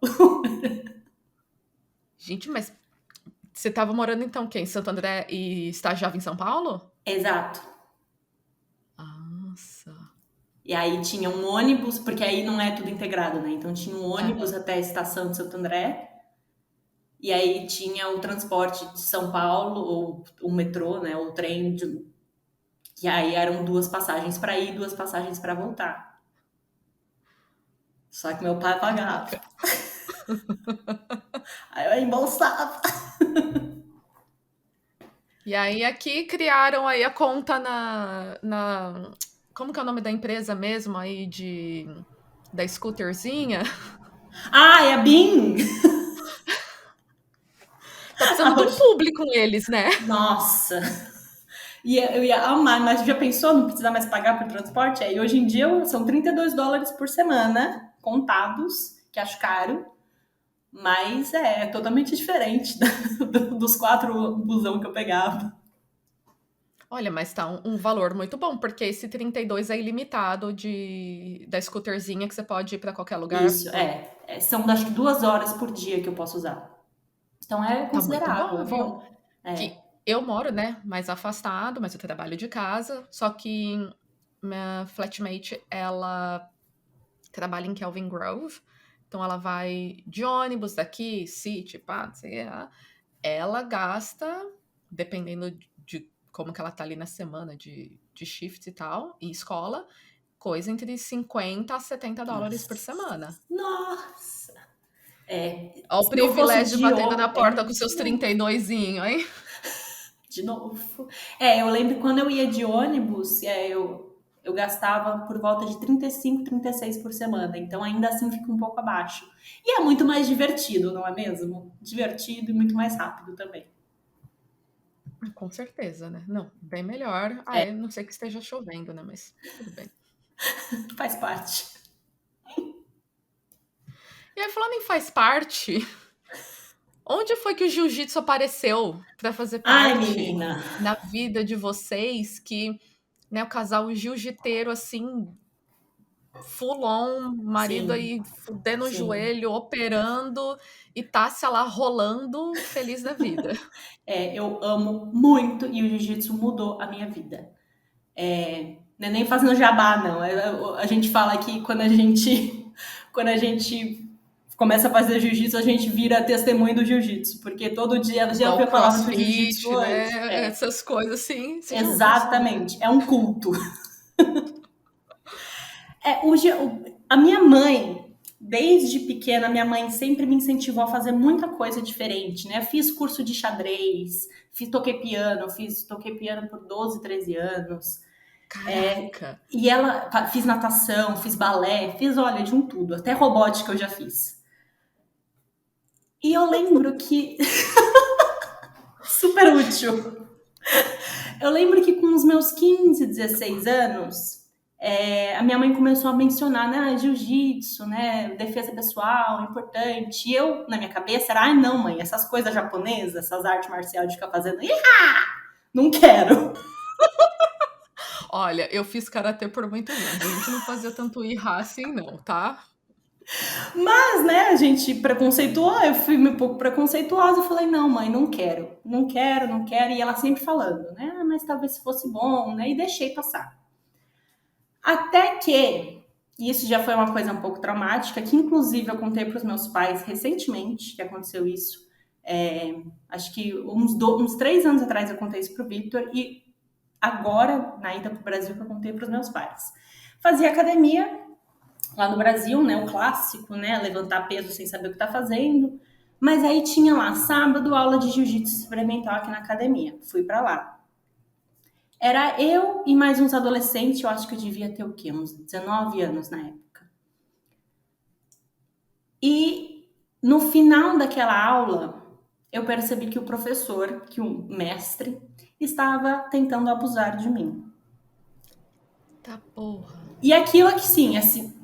Gente, mas você tava morando então o quê? Em Santo André e estagiava em São Paulo? Exato. Nossa. E aí tinha um ônibus, porque aí não é tudo integrado, né? Então tinha um ônibus até a estação de Santo André. E aí tinha o transporte de São Paulo, ou o metrô, né? O trem. E aí eram 2 passagens para ir, 2 passagens para voltar. Só que meu pai pagava. Aí eu embolsava. E aí aqui criaram aí a conta na... Como que é o nome da empresa mesmo aí da scooterzinha? É a BIM! Tá precisando de um público neles, né? Nossa! E eu ia amar, mas já pensou não precisar mais pagar por transporte? Aí hoje em dia são $32 por semana, contados, que acho caro. Mas é totalmente diferente dos 4 busão que eu pegava. Olha, mas tá um valor muito bom, porque esse 32 é ilimitado da scooterzinha que você pode ir pra qualquer lugar. Isso, são acho que 2 horas por dia que eu posso usar. Então é considerável, muito bom, viu? É. Eu moro, né, mais afastado, mas eu trabalho de casa, só que minha flatmate, ela trabalha em Kelvin Grove, então ela vai de ônibus daqui, City, pá, não sei, ela gasta, dependendo de como que ela tá ali na semana de shift e tal, e escola, coisa entre $50 a $70 por semana. Nossa! Olha o privilégio batendo na porta com seus 32zinho, hein? De novo. Eu lembro quando eu ia de ônibus, eu gastava por volta de 35, 36 por semana. Então, ainda assim, fica um pouco abaixo. E é muito mais divertido, não é mesmo? Divertido e muito mais rápido também. Com certeza, né? Não, bem melhor. Não sei que esteja chovendo, né? Mas tudo bem. Faz parte. E aí, falando em faz parte, onde foi que o jiu-jitsu apareceu para fazer parte na vida de vocês? Que, né, o casal jiu-jiteiro, assim, full on, marido Sim. aí fudendo o joelho, operando e Tássia lá rolando, feliz da vida. Eu amo muito e o jiu-jitsu mudou a minha vida. Não é nem fazendo jabá, não. A gente fala que quando a gente começa a fazer jiu-jitsu, a gente vira testemunho do jiu-jitsu, porque todo dia a gente ouve a palavra do jiu-jitsu, né? Essas coisas assim. Exatamente, é um culto. A minha mãe, desde pequena, minha mãe sempre me incentivou a fazer muita coisa diferente, né? Fiz curso de xadrez, toquei piano por 12, 13 anos. Caraca! E fiz natação, fiz balé, olha, de um tudo, até robótica eu já fiz. E eu lembro que... Super útil. Eu lembro que com os meus 15, 16 anos, a minha mãe começou a mencionar, né, jiu-jitsu, né, defesa pessoal, importante. E eu, na minha cabeça, era, ai não, mãe, essas coisas japonesas, essas artes marciais de ficar fazendo, não quero. Olha, eu fiz karatê por muito tempo. A gente não fazia tanto irra assim, não, tá? Mas, né, a gente preconceituou, eu fui um pouco preconceituosa, eu falei, não, mãe, não quero, não quero, não quero. E ela sempre falando, né, mas talvez fosse bom, né, e deixei passar. Até que, e isso já foi uma coisa um pouco traumática, que inclusive eu contei para os meus pais recentemente que aconteceu isso. Acho que uns 3 anos atrás eu contei isso pro Victor, e agora, na ida pro Brasil, que eu contei para os meus pais. Fazia academia lá no Brasil, né, o clássico, né, levantar peso sem saber o que tá fazendo. Mas aí tinha lá, sábado, aula de jiu-jitsu experimental aqui na academia. Fui para lá. Era eu e mais uns adolescentes, eu acho que eu devia ter o quê? Uns 19 anos na época. E no final daquela aula, eu percebi que o professor, que o mestre, estava tentando abusar de mim. Tá porra. E aquilo que sim, assim,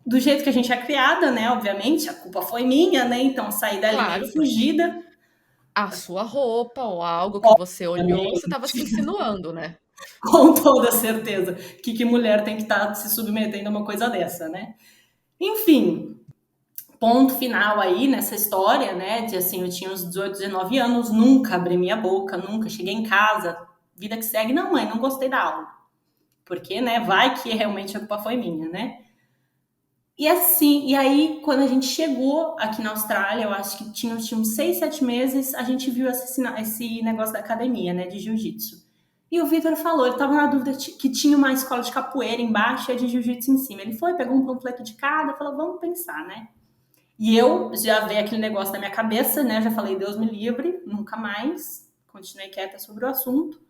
do jeito que a gente é criada, né? Obviamente, a culpa foi minha, né? Então saí dali Claro, meio porque fugida. a sua roupa ou algo que você olhou, você estava se insinuando, né? Com toda certeza. Que mulher tem que estar se submetendo a uma coisa dessa, né? Enfim, ponto final aí nessa história, né? De assim, eu tinha uns 18, 19 anos, nunca abri minha boca, nunca cheguei em casa, vida que segue, não, mãe, não gostei da aula. Porque, né, vai que realmente a culpa foi minha, né? E assim, e aí, quando a gente chegou aqui na Austrália, eu acho que tinha uns 6, 7 meses, a gente viu esse negócio da academia, né, de jiu-jitsu. E o Vitor falou, ele tava na dúvida que tinha uma escola de capoeira embaixo e a de jiu-jitsu em cima. Ele foi, pegou um panfleto de cada, falou, vamos pensar, né? E eu já veio aquele negócio na minha cabeça, né? Já falei, Deus me livre, nunca mais. Continuei quieta sobre o assunto.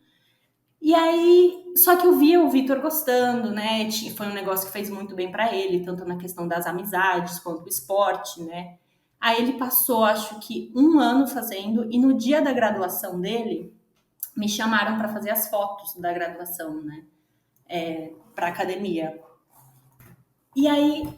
E aí, só que eu via o Vitor gostando, né? Foi um negócio que fez muito bem pra ele, tanto na questão das amizades quanto do esporte, né? Aí ele passou, acho que 1 ano fazendo, e no dia da graduação dele, me chamaram pra fazer as fotos da graduação, né? Pra academia. E aí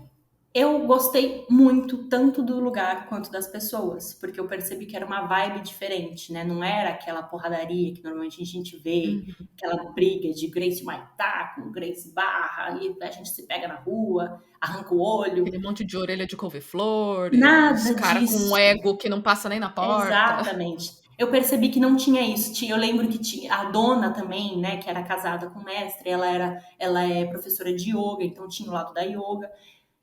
eu gostei muito, tanto do lugar quanto das pessoas, porque eu percebi que era uma vibe diferente, né? Não era aquela porradaria que normalmente a gente vê, aquela briga de Gracie Maitá com Gracie Barra, e a gente se pega na rua, arranca o olho. Aquele monte de orelha de couve-flor, os Nada caras com disso. um ego que não passa nem na porta. Exatamente. Eu percebi que não tinha isso. Eu lembro que tinha a dona também, né, que era casada com o mestre, ela é professora de yoga, então tinha o lado da yoga.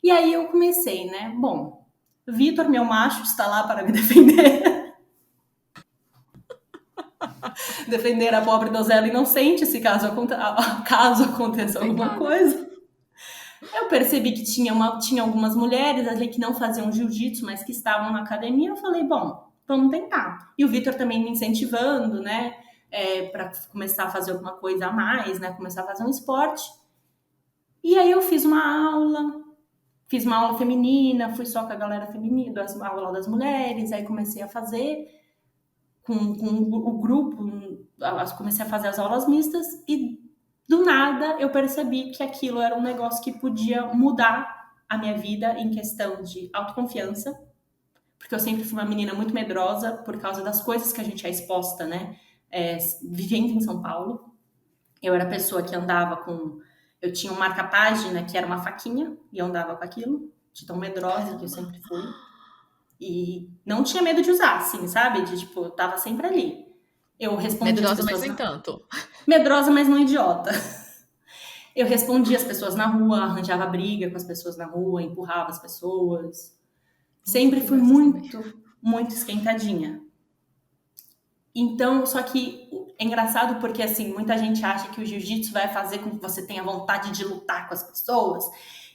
E aí eu comecei, né? Bom, Vitor, meu macho, está lá para me defender. Defender a pobre donzela inocente, se caso aconteça alguma coisa. Eu percebi que tinha algumas mulheres ali que não faziam jiu-jitsu, mas que estavam na academia. Eu falei, bom, vamos tentar. E o Vitor também me incentivando, né? Para começar a fazer alguma coisa a mais, né? Começar a fazer um esporte. E aí eu fiz uma aula feminina, fui só com a galera feminina, a aula das mulheres, aí comecei a fazer com o grupo, comecei a fazer as aulas mistas e do nada eu percebi que aquilo era um negócio que podia mudar a minha vida em questão de autoconfiança, porque eu sempre fui uma menina muito medrosa por causa das coisas que a gente é exposta, né? Vivendo em São Paulo, eu era a pessoa que andava com... Eu tinha um marca-página que era uma faquinha e eu andava com aquilo, de tão medrosa que eu sempre fui. E não tinha medo de usar, assim, sabe? De, tipo, eu tava sempre ali. Eu respondia Medrosa, as mas pessoas... nem tanto. Medrosa, mas não idiota. Eu respondia as pessoas na rua, arranjava briga com as pessoas na rua, empurrava as pessoas. Sempre fui muito, muito esquentadinha. Então, só que é engraçado porque, assim, muita gente acha que o jiu-jitsu vai fazer com que você tenha vontade de lutar com as pessoas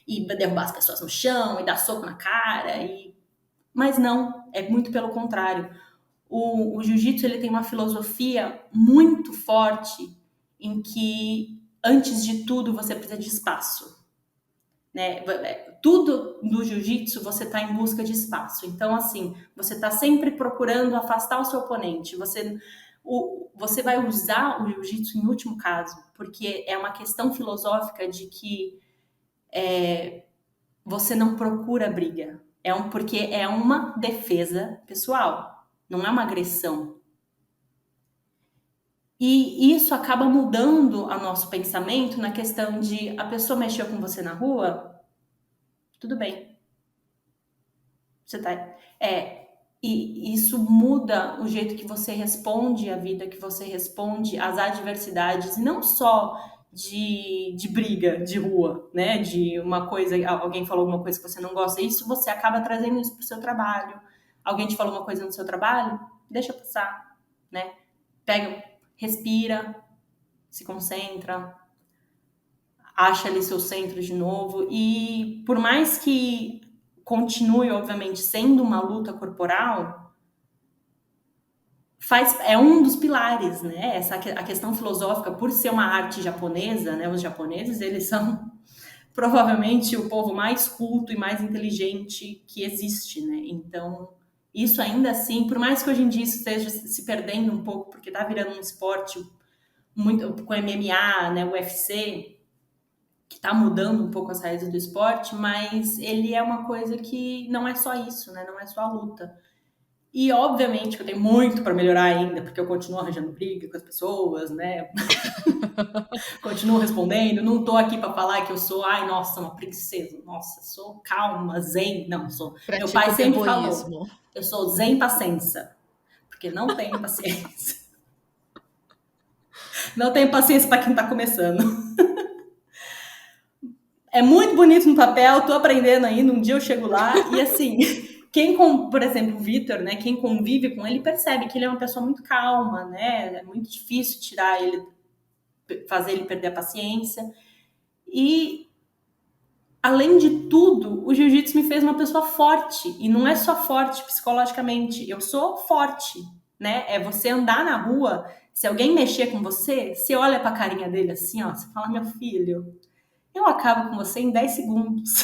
e derrubar as pessoas no chão e dar soco na cara. Mas não, é muito pelo contrário. O jiu-jitsu, ele tem uma filosofia muito forte em que, antes de tudo, você precisa de espaço. Né? tudo no jiu-jitsu você está em busca de espaço. Então, assim, você está sempre procurando afastar o seu oponente. Você vai usar o jiu-jitsu em último caso, porque é uma questão filosófica de que você não procura briga. Porque é uma defesa pessoal, não é uma agressão. E isso acaba mudando o nosso pensamento na questão de a pessoa mexeu com você na rua, tudo bem. E isso muda o jeito que você responde à vida, que você responde às adversidades, e não só de briga de rua, né? De uma coisa, alguém falou alguma coisa que você não gosta, isso você acaba trazendo isso pro seu trabalho. Alguém te falou uma coisa no seu trabalho, deixa passar, né? Pega, respira, se concentra, acha ali seu centro de novo, e por mais que continue, obviamente, sendo uma luta corporal, é um dos pilares, né? A questão filosófica, por ser uma arte japonesa, né? Os japoneses, eles são provavelmente o povo mais culto e mais inteligente que existe, né? Então, isso ainda assim, por mais que hoje em dia isso esteja se perdendo um pouco, porque tá virando um esporte muito com MMA, né? O UFC, que tá mudando um pouco as raízes do esporte, mas ele é uma coisa que não é só isso, né? Não é só a luta. E, obviamente, que eu tenho muito para melhorar ainda, porque eu continuo arranjando briga com as pessoas, né? Continuo respondendo. Não tô aqui para falar que eu sou, ai, nossa, uma princesa. Nossa, sou calma, zen. Não, sou. Meu pai sempre falou, eu sou zen paciência. Porque não tenho paciência. Não tenho paciência para quem tá começando. É muito bonito no papel, tô aprendendo ainda, um dia eu chego lá. E assim, por exemplo, o Vitor, né, quem convive com ele percebe que ele é uma pessoa muito calma, né? É muito difícil tirar ele, fazer ele perder a paciência. E, além de tudo, o jiu-jitsu me fez uma pessoa forte. E não é só forte psicologicamente, eu sou forte, né? É você andar na rua, se alguém mexer com você, você olha pra carinha dele assim, ó, você fala, meu filho, eu acabo com você em 10 segundos.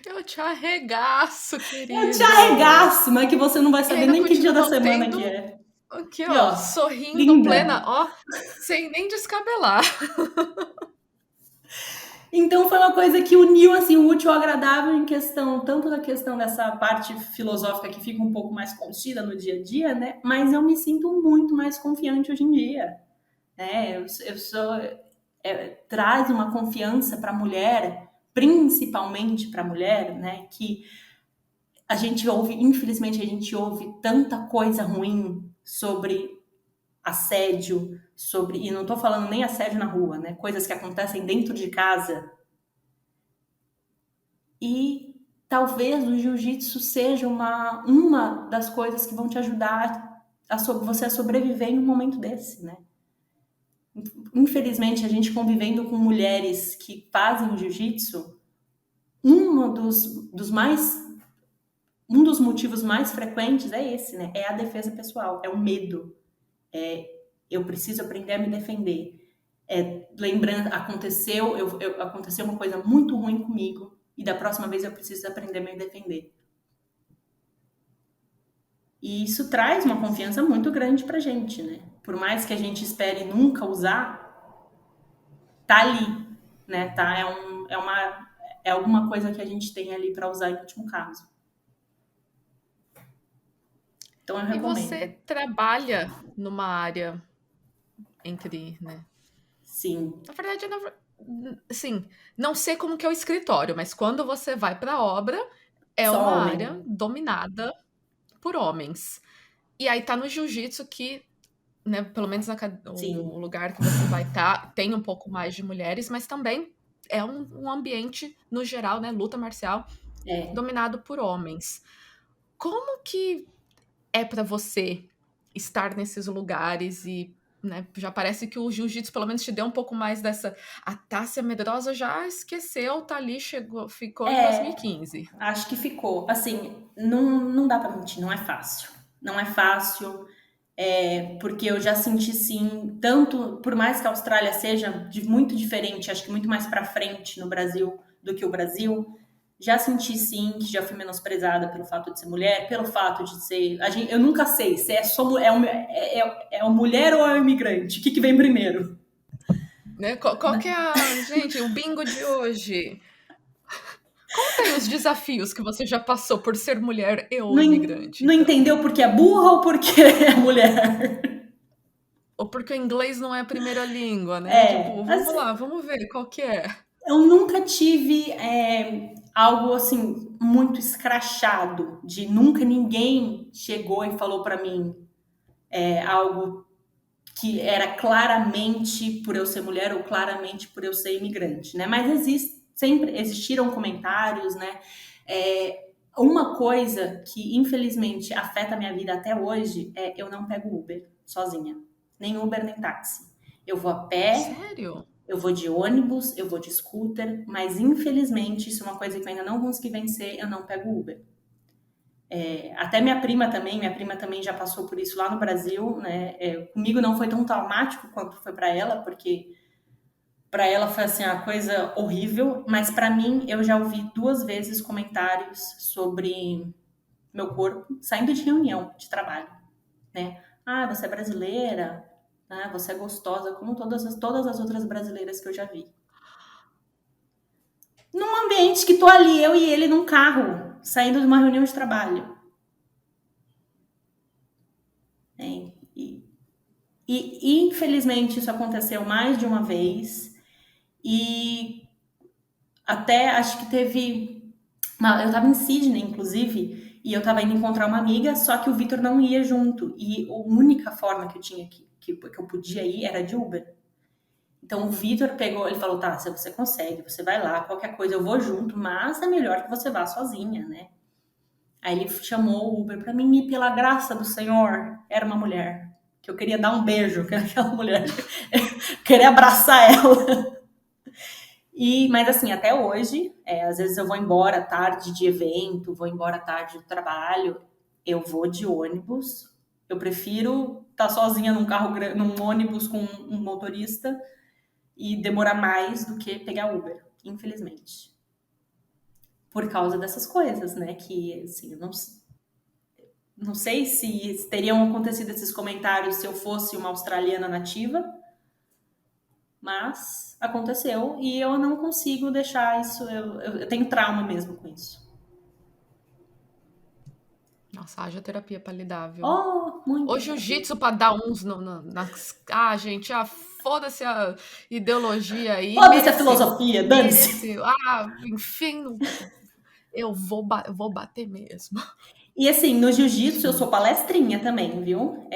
Eu te arregaço, querido. Eu te arregaço, mas que você não vai saber nem que dia da semana que é. Aqui, ó, sorrindo, linda. Plena, ó, sem nem descabelar. Então foi uma coisa que uniu, assim, o útil ao agradável em questão, tanto da questão dessa parte filosófica que fica um pouco mais contida no dia a dia, né? Mas eu me sinto muito mais confiante hoje em dia. Traz uma confiança para a mulher, principalmente para a mulher, né? Que a gente ouve, infelizmente, a gente ouve tanta coisa ruim sobre assédio, e não tô falando nem assédio na rua, né? Coisas que acontecem dentro de casa. E talvez o jiu-jitsu seja uma das coisas que vão te ajudar você a sobreviver em um momento desse, né? Infelizmente, a gente convivendo com mulheres que fazem jiu-jitsu, um dos motivos mais frequentes é esse, né? É a defesa pessoal, é o medo. Eu preciso aprender a me defender. Lembrando, aconteceu uma coisa muito ruim comigo e da próxima vez eu preciso aprender a me defender. E isso traz uma confiança muito grande pra gente, né? Por mais que a gente espere nunca usar, tá ali, né? Tá? É alguma coisa que a gente tem ali para usar em último caso. Então eu recomendo. E você trabalha numa área né? Sim. Na verdade, assim, não sei como que é o escritório, mas quando você vai para a obra, é Só uma homem. área dominada por homens. E aí tá no jiu-jitsu que, né, pelo menos o lugar que você vai estar, tem um pouco mais de mulheres, mas também é um ambiente, no geral, né, luta marcial, dominado por homens. Como que é para você estar nesses lugares e, né, já parece que o jiu-jitsu pelo menos te deu um pouco mais dessa... A Tássia Medrosa já esqueceu, tá ali, ficou em 2015. Acho que ficou. Assim, não dá pra mentir, não é fácil. Não é fácil, porque eu já senti, sim, tanto, por mais que a Austrália seja muito diferente, acho que muito mais pra frente no Brasil, do que o Brasil. Já senti, sim, que já fui menosprezada pelo fato de ser mulher, pelo fato de ser... eu nunca sei se é uma mulher ou é um imigrante. O que vem primeiro? Né? Qual que é gente, o bingo de hoje? Conta aí os desafios que você já passou por ser mulher e ou imigrante. Não entendeu porque é burra ou porque é mulher? Ou porque o inglês não é a primeira língua, né? Tipo, vamos lá, vamos ver qual que é. Eu nunca tive algo assim muito escrachado, de nunca ninguém chegou e falou para mim algo que era claramente por eu ser mulher ou claramente por eu ser imigrante, né? Mas sempre existiram comentários, né? Uma coisa que infelizmente afeta a minha vida até hoje é eu não pego Uber sozinha, nem Uber nem táxi. Eu vou a pé. Sério? Eu vou de ônibus, eu vou de scooter, mas infelizmente isso é uma coisa que eu ainda não consegui vencer, eu não pego Uber. Até minha prima também já passou por isso lá no Brasil, né? Comigo não foi tão traumático quanto foi para ela, porque para ela foi assim uma coisa horrível, mas para mim eu já ouvi 2 vezes comentários sobre meu corpo saindo de reunião de trabalho, né? Ah, você é brasileira, né? Você é gostosa, como todas as outras brasileiras que eu já vi. Num ambiente que tô ali, eu e ele num carro, saindo de uma reunião de trabalho. E infelizmente isso aconteceu mais de uma vez. E até acho que teve... eu tava em Sydney, inclusive, e eu tava indo encontrar uma amiga, só que o Vitor não ia junto. E a única forma que eu tinha que eu podia ir era de Uber. Então o Vitor pegou, ele falou, tá, se você consegue, você vai lá, qualquer coisa eu vou junto, mas é melhor que você vá sozinha, né? Aí ele chamou o Uber pra mim e pela graça do Senhor, era uma mulher, que eu queria dar um beijo naquela mulher, queria abraçar ela. Mas assim, até hoje, às vezes eu vou embora tarde de evento, vou embora tarde do trabalho, eu vou de ônibus, eu prefiro estar sozinha num carro, num ônibus com um motorista, e demorar mais do que pegar Uber, infelizmente. Por causa dessas coisas, né? Que, assim, eu não sei se teriam acontecido esses comentários se eu fosse uma australiana nativa, mas aconteceu e eu não consigo deixar isso. Eu tenho trauma mesmo com isso. Nossa, haja terapia pra lidar, viu? Muito. Ou jiu-jitsu pra dar uns nas... gente, foda-se a ideologia aí. Foda-se a filosofia, dane-se. Enfim, eu vou bater mesmo. E assim, no jiu-jitsu eu sou palestrinha também, viu?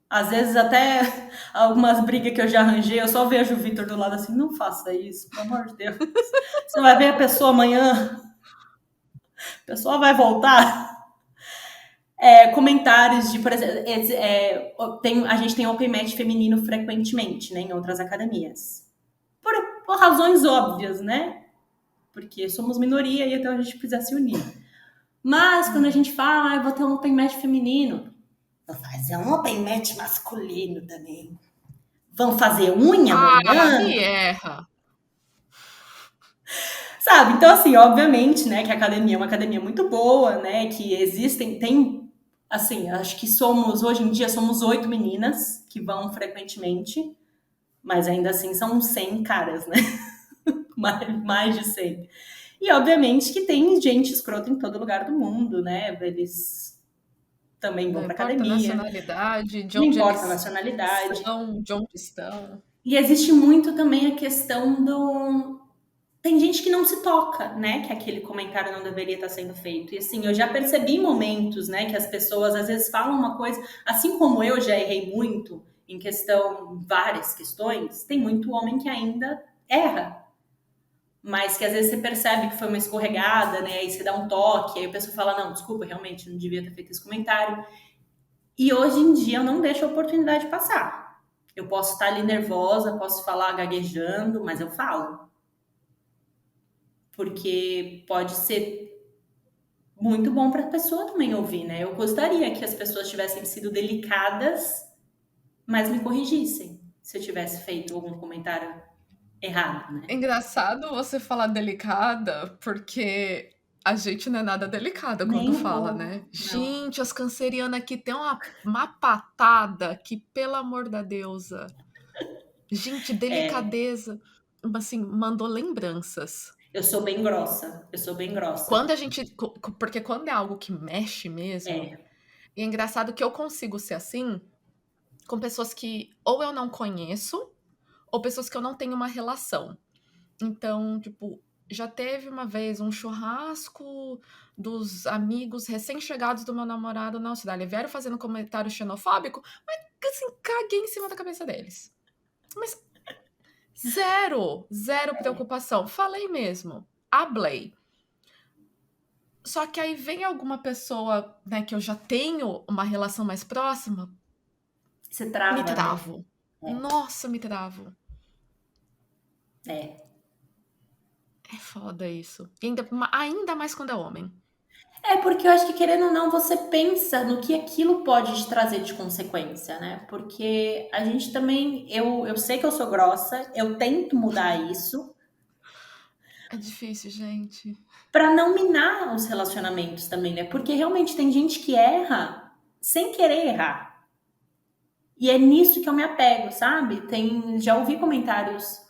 Às vezes até algumas brigas que eu já arranjei, eu só vejo o Vitor do lado assim, não faça isso, pelo amor de Deus. Você vai ver a pessoa amanhã, a pessoa vai voltar. Comentários de, por exemplo, a gente tem open match feminino frequentemente, né, em outras academias. Por razões óbvias, né? Porque somos minoria e então a gente precisa se unir. Mas quando a gente fala, eu vou ter um open match feminino, vou fazer um open match masculino também. Vão fazer unha amanhã? Me erra. Sabe? Então, assim, obviamente, né, que a academia é uma academia muito boa, né, que tem, assim, acho que hoje em dia, somos 8 meninas que vão frequentemente, mas ainda assim são 100 caras, né? mais de 100. E, obviamente, que tem gente escrota em todo lugar do mundo, né? Eles também vão pra academia. Nacionalidade, não importa a nacionalidade. De onde estão. E existe muito também a questão do... Tem gente que não se toca, né? Que aquele comentário não deveria estar sendo feito. E assim, eu já percebi momentos, né? Que as pessoas às vezes falam uma coisa... Assim como eu já errei muito em várias questões, tem muito homem que ainda erra. Mas que às vezes você percebe que foi uma escorregada, né? Aí você dá um toque, aí a pessoa fala, não, desculpa, realmente, não devia ter feito esse comentário. E hoje em dia eu não deixo a oportunidade passar. Eu posso estar ali nervosa, posso falar gaguejando, mas eu falo. Porque pode ser muito bom para a pessoa também ouvir, né? Eu gostaria que as pessoas tivessem sido delicadas, mas me corrigissem se eu tivesse feito algum comentário errado, né? Engraçado você falar delicada, porque a gente não é nada delicada Nem quando um fala, pouco, né? não. Gente, as cancerianas aqui tem uma patada que, pelo amor da deusa. Gente, É, delicadeza. Assim, mandou lembranças. eu sou bem grossa, eu sou bem grossa. Quando a gente. Porque quando é algo que mexe mesmo, É, e é engraçado que eu consigo ser assim com pessoas que ou eu não conheço, ou pessoas que eu não tenho uma relação. Então, tipo, já teve uma vez um churrasco dos amigos recém-chegados do meu namorado na Austrália. Vieram fazendo comentário xenofóbico, mas assim, caguei em cima da cabeça deles. Mas zero preocupação. Falei mesmo, hablei. Só que aí vem alguma pessoa, né, que eu já tenho uma relação mais próxima, você me trava, né? travo. Nossa, me travo. É. É foda isso. E ainda mais quando é homem. É porque eu acho que, querendo ou não, você pensa no que aquilo pode te trazer de consequência, né? Porque a gente também, eu sei que eu sou grossa, eu tento mudar isso É difícil, gente. pra não minar os relacionamentos também, né? Porque realmente tem gente que erra sem querer errar. E é nisso que eu me apego, sabe? Já ouvi comentários.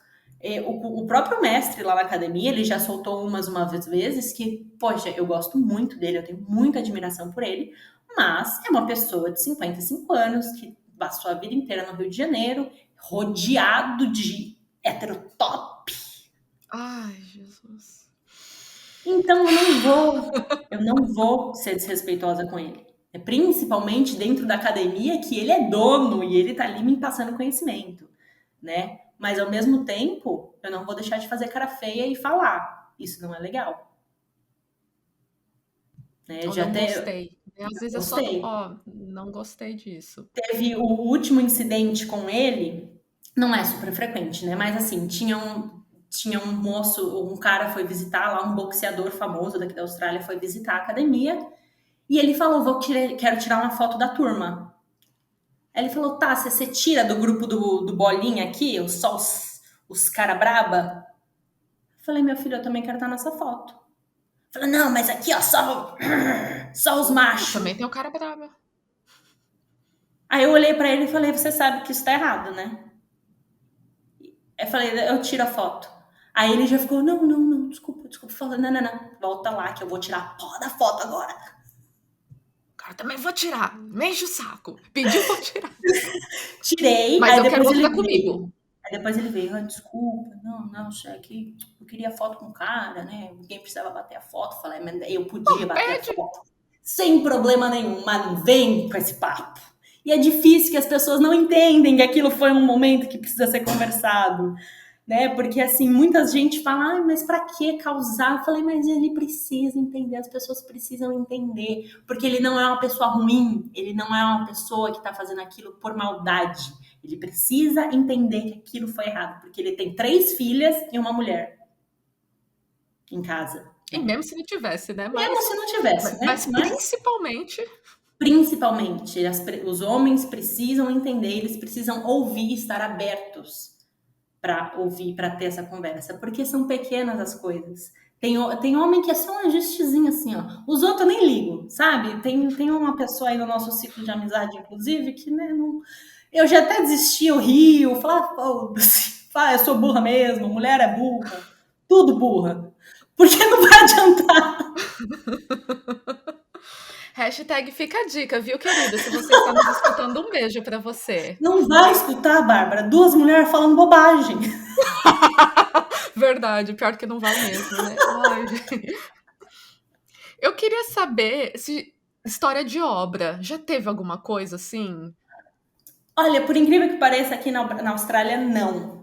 O próprio mestre lá na academia, ele já soltou umas vezes que, poxa, eu gosto muito dele, eu tenho muita admiração por ele, mas é uma pessoa de 55 anos que passou a vida inteira no Rio de Janeiro, rodeado de heterotop. Ai, Jesus. Então eu não vou ser desrespeitosa com ele. É principalmente dentro da academia que ele é dono e ele tá ali me passando conhecimento, né? Mas ao mesmo tempo, eu não vou deixar de fazer cara feia e falar. Isso não é legal, né? Eu Já não até gostei. Às vezes é só, gostei. ó, não gostei disso. Teve o último incidente com ele, não é super frequente, né? Mas assim, tinha um moço, um cara foi visitar lá, um boxeador famoso daqui da Austrália foi visitar a academia. E ele falou, quero tirar uma foto da turma. Aí ele falou, tá, você tira do grupo do Bolinha aqui, só os cara braba? Eu falei, meu filho, eu também quero estar nessa foto. Falei, não, mas aqui, ó, só os Também machos. tem o cara braba. Aí eu olhei pra ele e falei, você sabe que isso tá errado, né? Aí eu falei, eu tiro a foto. Aí ele já ficou, não, desculpa. Falei, não, volta lá que eu vou tirar a porra da foto agora. Cara, também vou tirar. Me enche o saco. Pediu pra eu tirar. Tirei, Mas aí eu quero depois ele outra veio. comigo. Aí depois ele veio, desculpa, não, chefe, eu queria foto com o cara, né? Ninguém precisava bater a foto. Falei, mas eu podia bater a Pede. foto sem problema nenhum, mas não vem com esse papo. E é difícil que as pessoas não entendem que aquilo foi um momento que precisa ser conversado, né? Porque assim, muita gente fala, mas pra que causar? Eu falei, mas ele precisa entender, as pessoas precisam entender, porque ele não é uma pessoa ruim, ele não é uma pessoa que tá fazendo aquilo por maldade. Ele precisa entender que aquilo foi errado, porque ele tem 3 filhas e uma mulher em casa. E mesmo se ele tivesse, né? Mesmo se não tivesse, né? Mas Mas principalmente. os homens precisam entender, eles precisam ouvir, estar abertos para ouvir, para ter essa conversa, porque são pequenas as coisas. Tem homem que é só um ajustezinho assim, ó. Os outros eu nem ligo, sabe? Tem uma pessoa aí no nosso ciclo de amizade, inclusive, que né, não, eu já até desisti, eu rio, falo, foda-se, eu sou burra mesmo, mulher é burra, tudo burra. Porque não vai adiantar. Hashtag fica a dica, viu, querida? Se você está nos escutando, um beijo pra você. Não vai escutar, Bárbara, 2 mulheres falando bobagem. Verdade, pior que não vai mesmo, né? Ai, gente. Eu queria saber se história de obra. Já teve alguma coisa assim? Olha, por incrível que pareça, aqui na Austrália, não.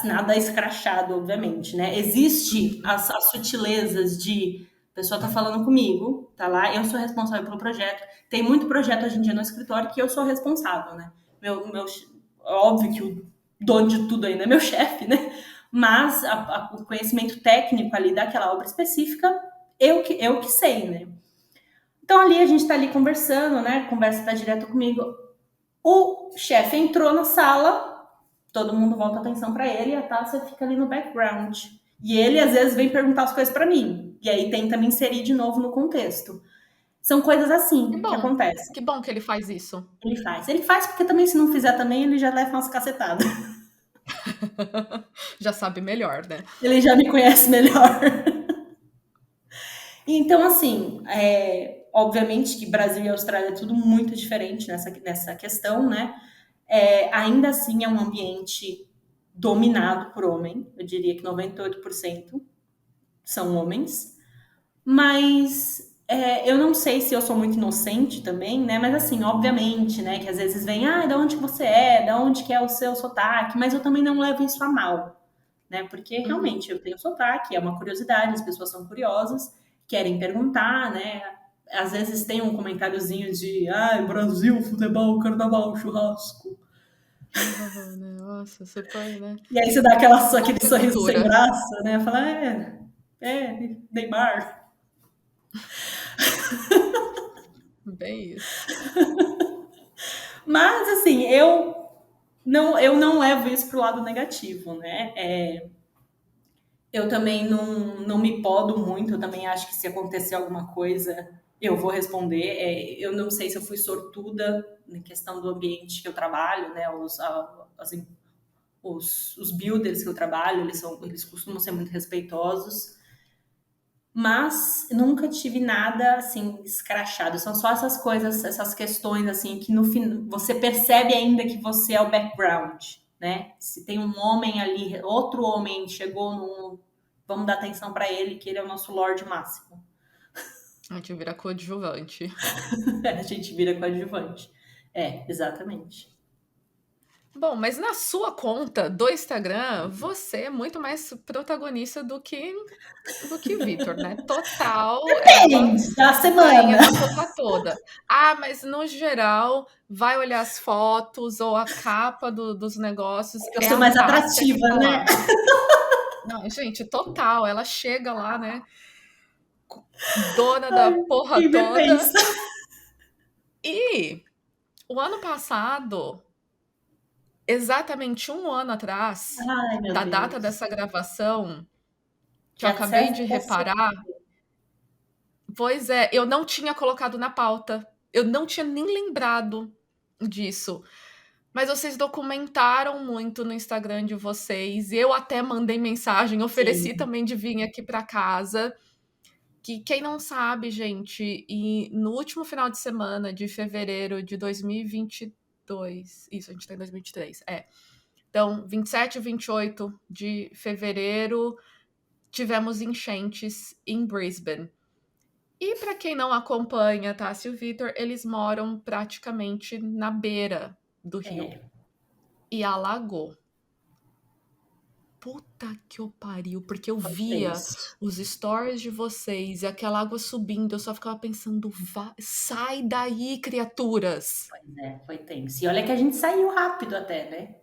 Nada escrachado, obviamente, né? Existe as sutilezas de a pessoa tá falando comigo, tá lá, eu sou responsável pelo projeto. Tem muito projeto hoje em dia no escritório que eu sou responsável, né? Óbvio que o dono de tudo ainda é meu chefe, né? Mas o conhecimento técnico ali daquela obra específica, eu que sei, né? Então ali a gente tá ali conversando, né? A conversa tá direto comigo. O chefe entrou na sala todo mundo volta a atenção pra ele e a Tássia fica ali no background. E ele, às vezes, vem perguntar as coisas pra mim. E aí tenta me inserir de novo no contexto. São coisas assim que acontecem. Que bom que ele faz isso. Ele faz. Ele faz porque também, se não fizer também, ele já leva umas cacetadas. Já sabe melhor, né? Ele já me conhece melhor. Então, assim, obviamente que Brasil e Austrália é tudo muito diferente nessa questão, né? Ainda assim é um ambiente dominado por homem. Eu diria que 98% são homens. Mas eu não sei se eu sou muito inocente também, né? Mas assim, obviamente, né? Que às vezes vem, de onde que você é? De onde que é o seu sotaque? Mas eu também não levo isso a mal, né? Porque realmente eu tenho sotaque, é uma curiosidade, as pessoas são curiosas, querem perguntar, né? Às vezes tem um comentáriozinho de, Brasil, futebol, carnaval, churrasco. Nossa, super, né? E aí você dá aquele Muita sorriso cultura. sem graça, né? Fala, Neymar. Bem isso. Mas, assim, eu não levo isso pro lado negativo, né? Eu também não me podo muito, eu também acho que se acontecer alguma coisa, eu vou responder. Eu não sei se eu fui sortuda na questão do ambiente que eu trabalho, né? Os builders que eu trabalho, eles costumam ser muito respeitosos. Mas nunca tive nada assim escrachado. São só essas coisas, essas questões assim que no fim você percebe ainda que você é o background, né? Se tem um homem ali, outro homem chegou vamos dar atenção para ele que ele é o nosso Lorde máximo. A gente vira coadjuvante. A gente vira coadjuvante. Exatamente. Bom, mas na sua conta do Instagram, você é muito mais protagonista do que Vitor, né? Total, ela Depende da rainha semana. da copa toda. Mas no geral, vai olhar as fotos ou a capa dos negócios, Eu é sou a mais Tássia que atrativa, tá né? lá. Não, gente, total, ela chega lá, né? Dona da porra Quem me toda. pensa? E o ano passado, exatamente um ano atrás, Ai, meu da data Deus. dessa gravação, que eu Já acabei disseste de você. reparar, pois é, eu não tinha colocado na pauta. Eu não tinha nem lembrado disso. Mas vocês documentaram muito no Instagram de vocês. Eu até mandei mensagem, ofereci Sim. também de vir aqui para casa. Que quem não sabe, gente, e no último final de semana de fevereiro de 2022, isso, a gente tá em 2023, Então, 27 e 28 de fevereiro, tivemos enchentes em Brisbane. E para quem não acompanha, Tássia e o Vitor, eles moram praticamente na beira do rio. E alagou. Puta que eu pariu, porque eu via Tenso. os stories de vocês e aquela água subindo, eu só ficava pensando, sai daí, criaturas. Foi tenso. E olha que a gente saiu rápido até, né?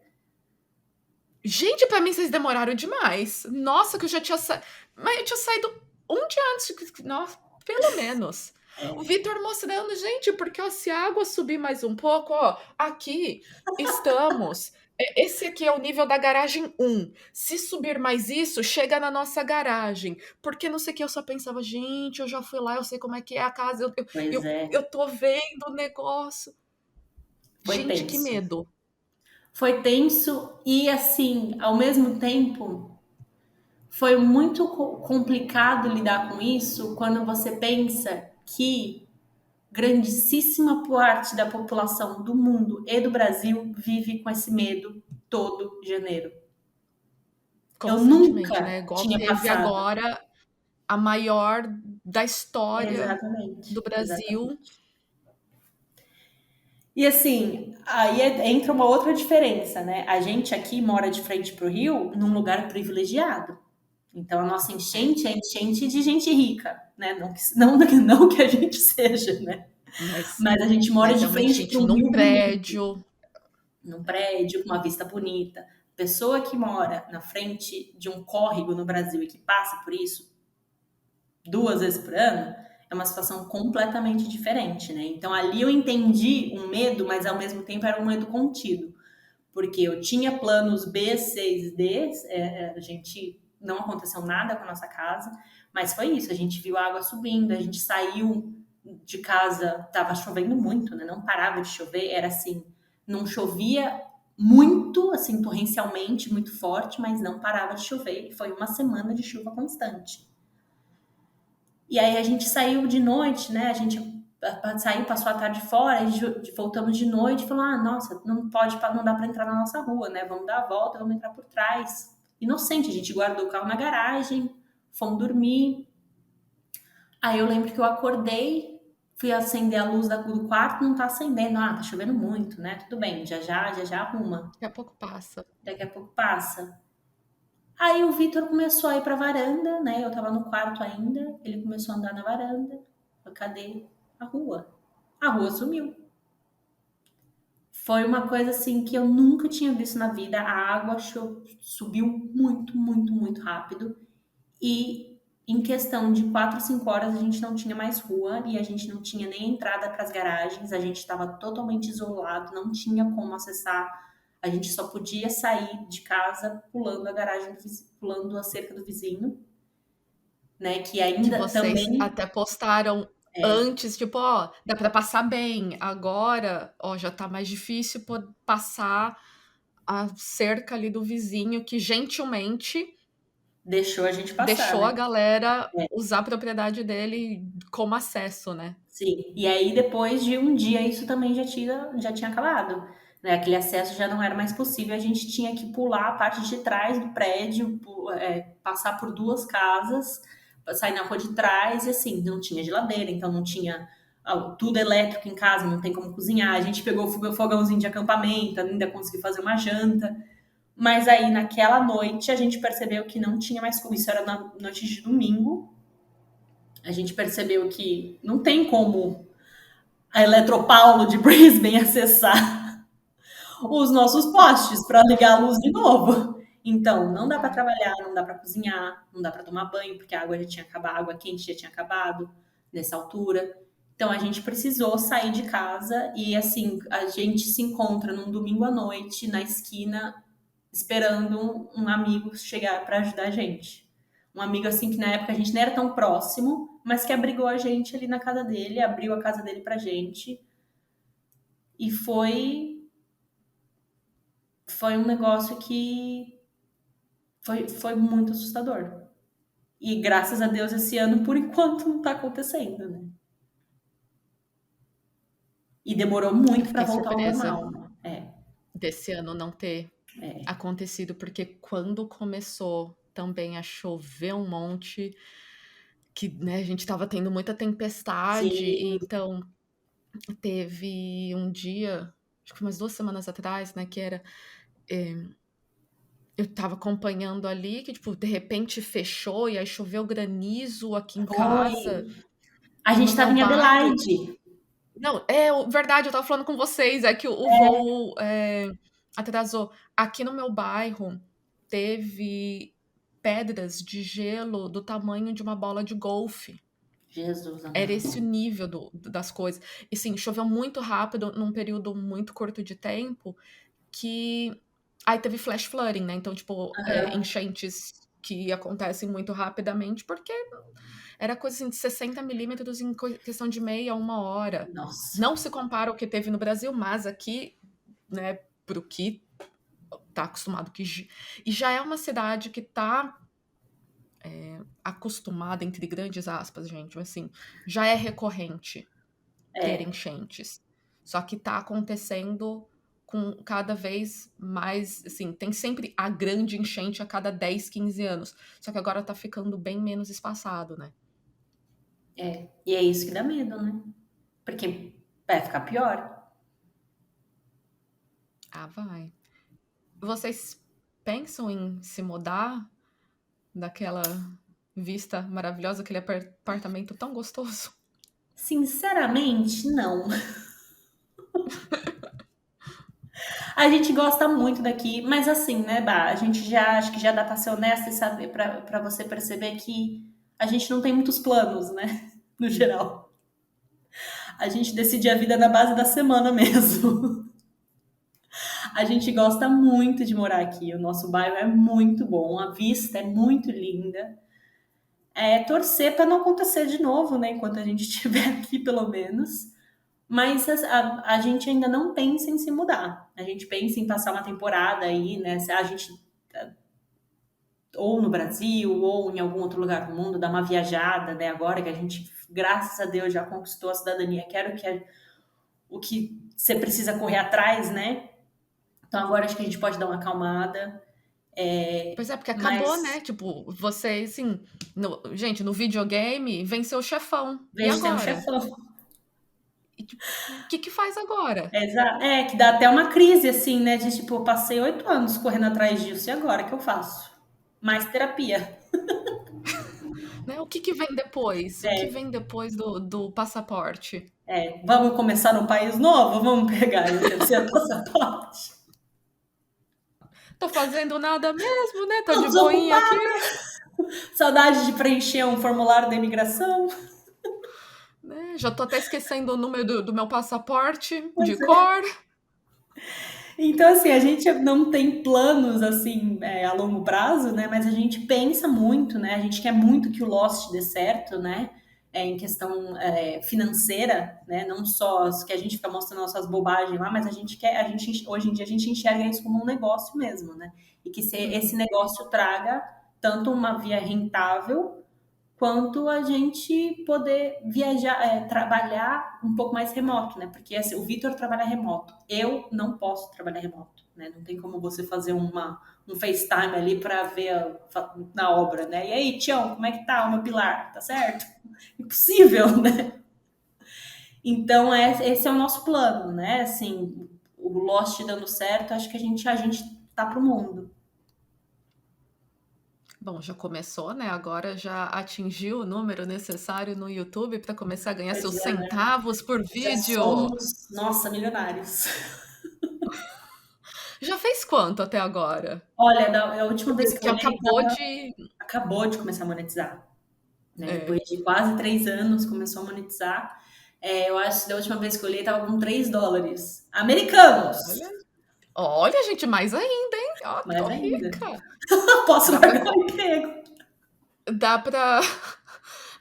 Gente, pra mim vocês demoraram demais. Nossa, que eu já tinha saído. Mas eu tinha saído um dia antes. Nossa, pelo menos. O Vitor mostrando, gente, porque ó, se a água subir mais um pouco, ó, aqui estamos. Esse aqui é o nível da garagem 1. Se subir mais isso, chega na nossa garagem. Porque não sei o que, eu só pensava, gente, eu já fui lá, eu sei como é que é a casa, Pois é. eu tô vendo o negócio. Foi Gente, que tenso. medo. Foi tenso e, assim, ao mesmo tempo, foi muito complicado lidar com isso quando você pensa que grandíssima parte da população do mundo e do Brasil vive com esse medo todo janeiro. Eu Constantemente, né? nunca Igual tinha teve passado. agora a maior da história do Exatamente, Brasil. exatamente. E assim, aí entra uma outra diferença, né? A gente aqui mora de frente para o rio, num lugar privilegiado. Então a nossa enchente é enchente de gente rica, né? Não que a gente seja, né? Mas a gente mora Mas de é uma frente para enchente um num rio bonito, prédio. num prédio com uma vista bonita. Pessoa que mora na frente de um córrego no Brasil e que passa por isso 2 vezes por ano, é uma situação completamente diferente, né? Então ali eu entendi um medo, mas ao mesmo tempo era um medo contido. porque eu tinha planos B, C e D, a gente não aconteceu nada com a nossa casa, mas foi isso, a gente viu a água subindo, a gente saiu de casa, tava chovendo muito, né? Não parava de chover, era assim, não chovia muito, assim, torrencialmente, muito forte, mas não parava de chover. Foi uma semana de chuva constante. E aí a gente saiu de noite, né? A gente saiu, passou a tarde fora, voltamos de noite e falou: ah, nossa, não pode, não dá para entrar na nossa rua, né? Vamos dar a volta, vamos entrar por trás. Inocente, a gente guardou o carro na garagem, fomos dormir. Aí eu lembro que eu acordei, fui acender a luz do quarto, não tá acendendo. Ah, tá chovendo muito, né? Tudo bem, já arruma. Daqui a pouco passa. Daqui a pouco passa. Aí o Vitor começou a ir pra varanda, né? Eu tava no quarto ainda. Ele começou a andar na varanda. Cadê a rua? A rua sumiu. Foi uma coisa assim que eu nunca tinha visto na vida. A água subiu muito, muito, muito rápido. E em questão de 4, 5 horas a gente não tinha mais rua e a gente não tinha nem entrada para as garagens. A gente estava totalmente isolado, não tinha como acessar. A gente só podia sair de casa pulando a garagem, pulando a cerca do vizinho, né? Que Que ainda vocês também até postaram antes, tipo, ó, dá pra passar bem. Agora, ó, já tá mais difícil passar a cerca ali do vizinho, que gentilmente deixou a gente passar, deixou a né? galera usar a propriedade dele como acesso, né? Sim. E aí depois de um dia isso também já tinha acabado. Né? Aquele acesso já não era mais possível. A gente tinha que pular a parte de trás do prédio, passar por 2 casas, sair na rua de trás e assim, não tinha geladeira, então não tinha tudo elétrico em casa, não tem como cozinhar. A gente pegou o fogãozinho de acampamento, ainda conseguiu fazer uma janta. Mas aí naquela noite a gente percebeu que não tinha mais como. Isso era na noite de domingo. A gente percebeu que não tem como a Eletropaulo de Brisbane acessar os nossos postes para ligar a luz de novo. Então, não dá para trabalhar, não dá para cozinhar, não dá para tomar banho, porque a água já tinha acabado, a água quente já tinha acabado nessa altura. Então, a gente precisou sair de casa e, assim, a gente se encontra num domingo à noite na esquina esperando um amigo chegar para ajudar a gente. Um amigo, assim, que na época a gente não era tão próximo, mas que abrigou a gente ali na casa dele, abriu a casa dele pra gente. E foi um negócio que foi muito assustador. E graças a Deus esse ano, por enquanto, não tá acontecendo, né? E demorou Eu muito para fiquei voltar ao surpresa normal. desse ano não ter acontecido, porque quando começou também a chover um monte, que, né, a gente tava tendo muita tempestade, e Sim, então teve um dia, acho que umas 2 semanas atrás, né, que era, eu tava acompanhando ali que, tipo, de repente fechou e aí choveu granizo aqui em foi. casa, A no gente meu tava em bairro. Adelaide. Não, verdade, eu tava falando com vocês, é que o voo atrasou. Aqui no meu bairro teve pedras de gelo do tamanho de uma bola de golfe. Jesus Era esse o amado. nível das coisas. E sim, choveu muito rápido, num período muito curto de tempo, que aí teve flash flooding, né? Então, tipo, Aham. enchentes que acontecem muito rapidamente, porque era coisa assim de 60 milímetros em questão de meia, 1 hora. Nossa. Não se compara ao que teve no Brasil, mas aqui, né, pro que tá acostumado e já é uma cidade que tá acostumada, entre grandes aspas, gente, mas assim, já é recorrente ter É, enchentes. Só que tá acontecendo com cada vez mais, assim, tem sempre a grande enchente a cada 10, 15 anos. Só que agora tá ficando bem menos espaçado, né? E é isso que dá medo, né? Porque vai ficar pior. Ah, vai. Vocês pensam em se mudar daquela vista maravilhosa, aquele apartamento tão gostoso? Sinceramente, não. A gente gosta muito daqui, mas assim, né, Bah? A gente já acho que já dá pra ser honesta e saber pra você perceber que a gente não tem muitos planos, né? No geral. A gente decide a vida na base da semana mesmo. A gente gosta muito de morar aqui, o nosso bairro é muito bom, a vista é muito linda. É torcer para não acontecer de novo, né? Enquanto a gente estiver aqui, pelo menos. Mas a gente ainda não pensa em se mudar. A gente pensa em passar uma temporada aí, né? A gente, ou no Brasil, ou em algum outro lugar do mundo, dar uma viajada, né? Agora que a gente, graças a Deus, já conquistou a cidadania, quero que o que você precisa correr atrás, né? Então agora acho que a gente pode dar uma acalmada. Pois é, porque acabou, né? Mas Tipo, vocês, assim, gente, no videogame venceu o chefão. E vejo tem um agora? chefão. E, tipo, o que que faz agora? Que dá até uma crise, assim, né? De tipo, eu passei 8 anos correndo atrás disso, e agora o que eu faço? Mais terapia. Né? O que que vem depois? O que É, vem depois do passaporte? vamos começar num país novo? Vamos pegar aí o terceiro passaporte? Tô fazendo nada mesmo, né? Tô Tô de boinha aqui, desocupada. Saudade de preencher um formulário da imigração. né? Já tô até esquecendo o número do meu passaporte de Pois é. cor. Então, assim, a gente não tem planos, assim, a longo prazo, né? Mas a gente pensa muito, né? A gente quer muito que o Lost dê certo, né? Em questão financeira, né? Não só que a gente fica mostrando nossas bobagens lá, mas hoje em dia a gente enxerga isso como um negócio mesmo, né? E que se esse negócio traga tanto uma via rentável quanto a gente poder viajar, trabalhar um pouco mais remoto, né? Porque assim, o Vitor trabalha remoto, eu não posso trabalhar remoto, né? Não tem como você fazer um FaceTime ali para ver na obra, né? E aí, Tião, como é que tá o meu pilar? Tá certo? Impossível, né? Então, esse é o nosso plano, né? Assim, o Lost dando certo, acho que a gente tá pro mundo. Bom, já começou, né? Agora já atingiu o número necessário no YouTube para começar a ganhar Pois seus é, né? centavos por Já vídeo. somos, nossa, milionários. Já fez quanto até agora? Olha, a última vez que eu Que olhei, acabou de. acabou de começar a monetizar, né? É, Depois de quase 3 anos, começou a monetizar. Eu acho que da última vez que eu olhei, tava com US$ 3 americanos. olha, olha, gente, mais ainda, hein? Ó, Mais tô ainda. rica. Posso Dá pra, largar o emprego. dá pra,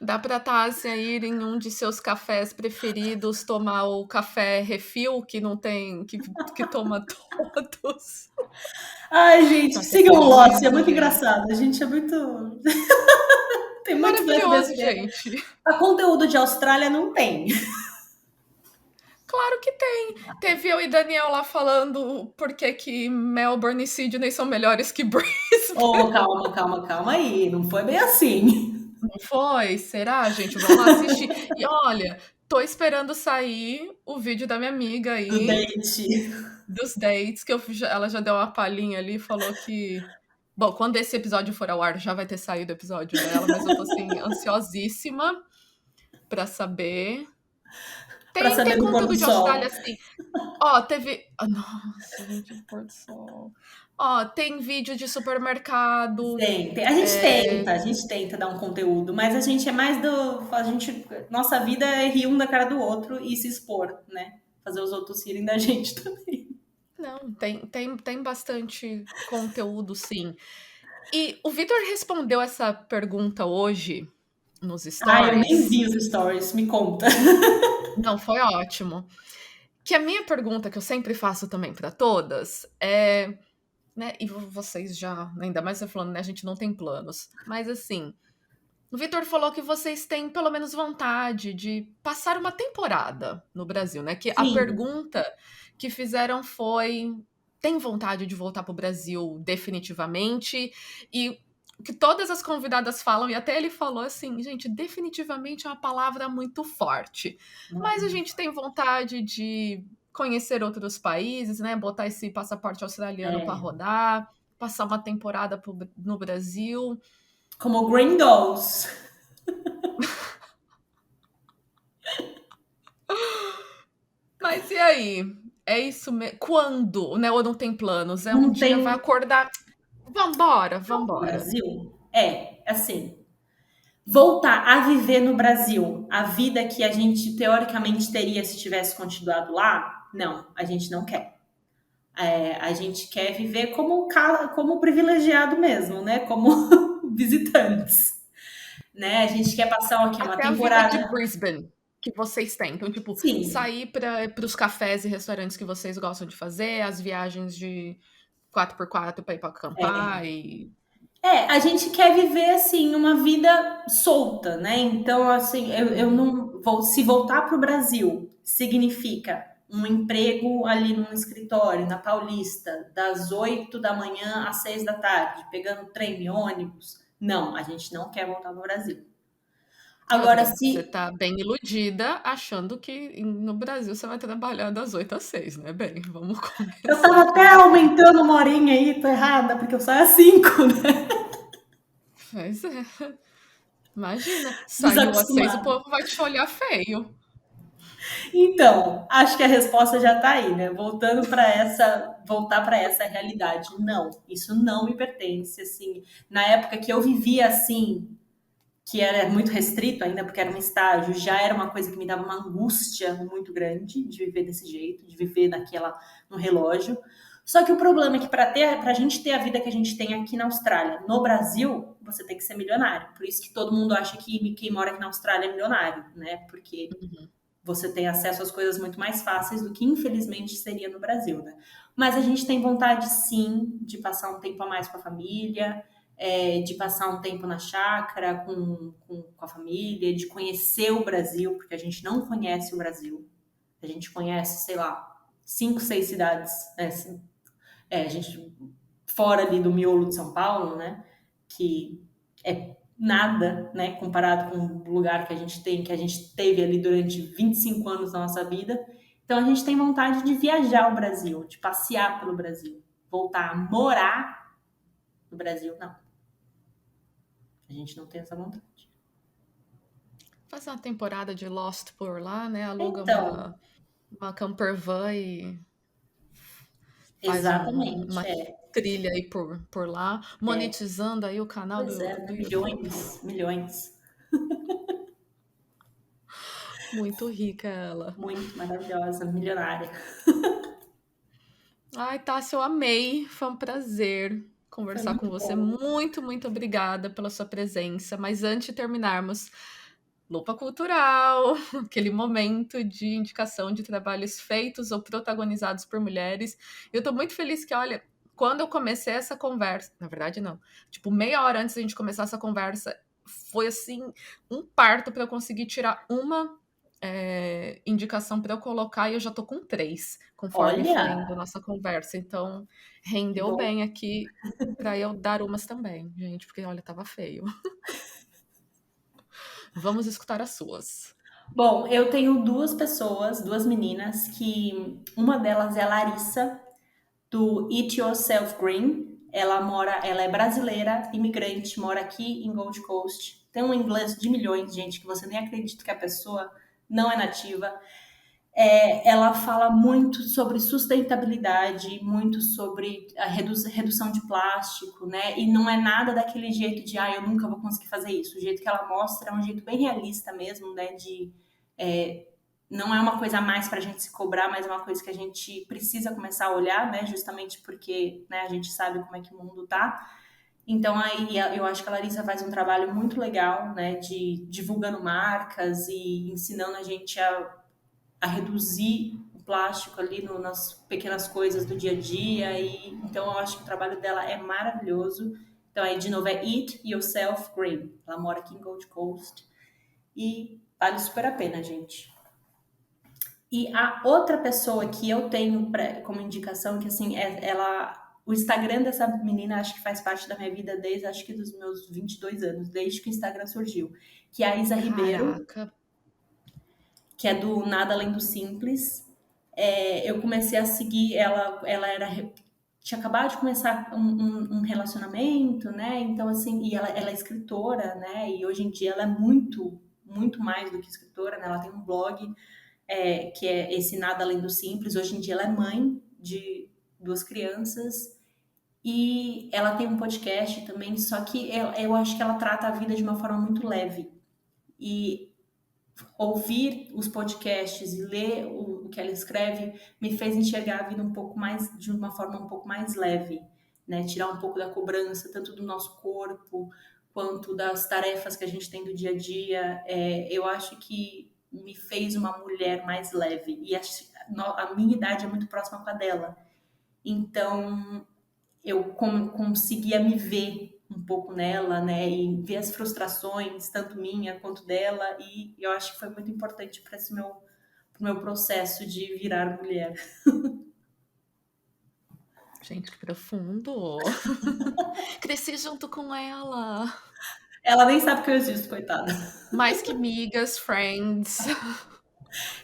dá pra Tássia ir em um de seus cafés preferidos, tomar o café refil, que não tem, que toma todos. Ai, gente, Tássia sigam o seria Lost, é muito milionária. engraçado. A gente é muito. Tem É muito mais maravilhoso, besteira. gente. A conteúdo de Austrália não tem. Claro que tem. Teve eu e Daniel lá falando por que que Melbourne e Sydney são melhores que Oh, Brisbane. calma, calma, calma aí. Não foi bem assim. Não foi? Será, gente? Vamos lá assistir. E olha, tô esperando sair o vídeo da minha amiga Do aí, date. dos dates, que ela já deu uma palhinha ali, falou que. Bom, quando esse episódio for ao ar, já vai ter saído o episódio dela, mas eu tô assim, ansiosíssima pra saber. Pra Tem, saber tem do pôr do conteúdo de sol. Austrália, assim. Ó, teve. Nossa, gente, o pôr do sol. Ó, tem vídeo de supermercado. A gente tenta dar um conteúdo, mas a gente é mais nossa vida é rir um da cara do outro e se expor, né? Fazer os outros rirem da gente também. Não, tem bastante conteúdo, sim. E o Vitor respondeu essa pergunta hoje nos Ah, eu nem stories. vi os stories, me conta. Não, foi ótimo. Que a minha pergunta, que eu sempre faço também para todas, é, né, e vocês já, ainda mais você falando, né, a gente não tem planos, mas assim, o Vitor falou que vocês têm pelo menos vontade de passar uma temporada no Brasil, né? Que a Sim, pergunta que fizeram foi: tem vontade de voltar para o Brasil definitivamente? E o que todas as convidadas falam, e até ele falou assim, gente, definitivamente é uma palavra muito forte. Mas a gente tem vontade de conhecer outros países, né? Botar esse passaporte australiano para é, rodar, passar uma temporada no Brasil. como Gringos. Mas e aí? É isso mesmo? Quando, né? Ou não tem planos? É um Não dia, vai tem acordar. Vambora, no vambora. Brasil. Assim, voltar a viver no Brasil, a vida que a gente teoricamente teria se tivesse continuado lá, não, a gente não quer. A gente quer viver como privilegiado mesmo, né? Como visitantes, né? A gente quer passar aqui uma Até a vida de temporada. Brisbane que vocês têm. Então, tipo, Sim, sair para os cafés e restaurantes que vocês gostam de fazer, as viagens de 4x4 para ir para acampar e a gente quer viver assim uma vida solta, né? Então, assim, eu uhum. não vou. Se voltar para o Brasil significa um emprego ali num escritório na Paulista, das 8 da manhã às 6 da tarde, pegando trem e ônibus. Não, a gente não quer voltar para o Brasil. E outra, Agora, você se tá bem iludida achando que no Brasil você vai trabalhar das 8 às 6, né? Bem, vamos eu começar tava por até aí. aumentando uma horinha aí, tô errada, porque eu saio às 5, né? Pois é. Imagina, saiu às 6, o Desacostumada. povo vai te olhar feio. Então, acho que a resposta já está aí, né? Voltar para essa realidade. Não, isso não me pertence, assim. Na época que eu vivia assim, que era muito restrito ainda, porque era um estágio, já era uma coisa que me dava uma angústia muito grande de viver desse jeito, de viver no relógio. Só que o problema é que para a gente ter a vida que a gente tem aqui na Austrália, no Brasil, você tem que ser milionário. Por isso que todo mundo acha que quem mora aqui na Austrália é milionário, né? Porque Uhum. você tem acesso às coisas muito mais fáceis do que infelizmente seria no Brasil, né? Mas a gente tem vontade sim de passar um tempo a mais com a família, de passar um tempo na chácara com a família, de conhecer o Brasil, porque a gente não conhece o Brasil. A gente conhece, sei lá, 5, 6 cidades, a gente fora ali do miolo de São Paulo, né? Que é nada, né? Comparado com o lugar que a gente tem, que a gente teve ali durante 25 anos da nossa vida. Então a gente tem vontade de viajar o Brasil, de passear pelo Brasil, voltar a morar no Brasil, não. A gente não tem essa vontade. Faz uma temporada de Lost por lá, né? Aluga Então, uma camper van e faz exatamente, uma trilha aí por lá, monetizando aí o canal pois é, do né? YouTube. Milhões, milhões. Muito rica ela. Muito maravilhosa, milionária. Ai, Tássia, eu amei. Foi um prazer Foi conversar com muito você. bom. Muito, muito obrigada pela sua presença. Mas antes de terminarmos, Lupa Cultural, aquele momento de indicação de trabalhos feitos ou protagonizados por mulheres. Eu tô muito feliz que, olha, quando eu comecei essa conversa, na verdade não, tipo, meia hora antes da gente começar essa conversa, foi assim, um parto para eu conseguir tirar uma indicação para eu colocar e eu já tô com 3, conforme foi indo a Olha, nossa conversa. Então, que rendeu bom. bem aqui para eu dar umas também, gente, porque olha, tava feio. Vamos escutar as suas. Bom, eu tenho duas pessoas, duas meninas, que uma delas é a Larissa, do Eat Yourself Green. Ela é brasileira, imigrante, mora aqui em Gold Coast. Tem um inglês de milhões, gente, que você nem acredita que a pessoa não é nativa. Ela fala muito sobre sustentabilidade, muito sobre a redução de plástico, né? E não é nada daquele jeito de, eu nunca vou conseguir fazer isso. O jeito que ela mostra é um jeito bem realista mesmo, né? É, não é uma coisa a mais para a gente se cobrar, mas é uma coisa que a gente precisa começar a olhar, né? Justamente porque, né, a gente sabe como é que o mundo tá. Então aí eu acho que a Larissa faz um trabalho muito legal, né? De divulgando marcas e ensinando a gente a reduzir o plástico ali nas pequenas coisas do dia a dia. E então eu acho que o trabalho dela é maravilhoso. Então aí de novo é Eat Yourself Green. Ela mora aqui em Gold Coast e vale super a pena, gente. E a outra pessoa que eu tenho como indicação, que assim, o Instagram dessa menina acho que faz parte da minha vida desde, acho que dos meus 22 anos, desde que o Instagram surgiu, que é a Isa Ribeiro, Caraca. que é do Nada Além do Simples. Eu comecei a seguir ela tinha acabado de começar um relacionamento, né? Então, assim, e ela é escritora, né? E hoje em dia ela é muito, muito mais do que escritora, né? Ela tem um blog que é esse Nada Além do Simples. Hoje em dia ela é mãe de 2 crianças e ela tem um podcast também, só que eu acho que ela trata a vida de uma forma muito leve. E ouvir os podcasts e ler o que ela escreve me fez enxergar a vida um pouco mais, de uma forma um pouco mais leve, né? Tirar um pouco da cobrança, tanto do nosso corpo, quanto das tarefas que a gente tem do dia a dia. Eu acho que me fez uma mulher mais leve. E a minha idade é muito próxima com a dela. Então, eu conseguia me ver um pouco nela, né? E ver as frustrações, tanto minha quanto dela. E eu acho que foi muito importante para esse meu processo de virar mulher. Gente, que profundo. Cresci junto com ela. Ela nem sabe que eu existo, coitada. Mais que migas, friends.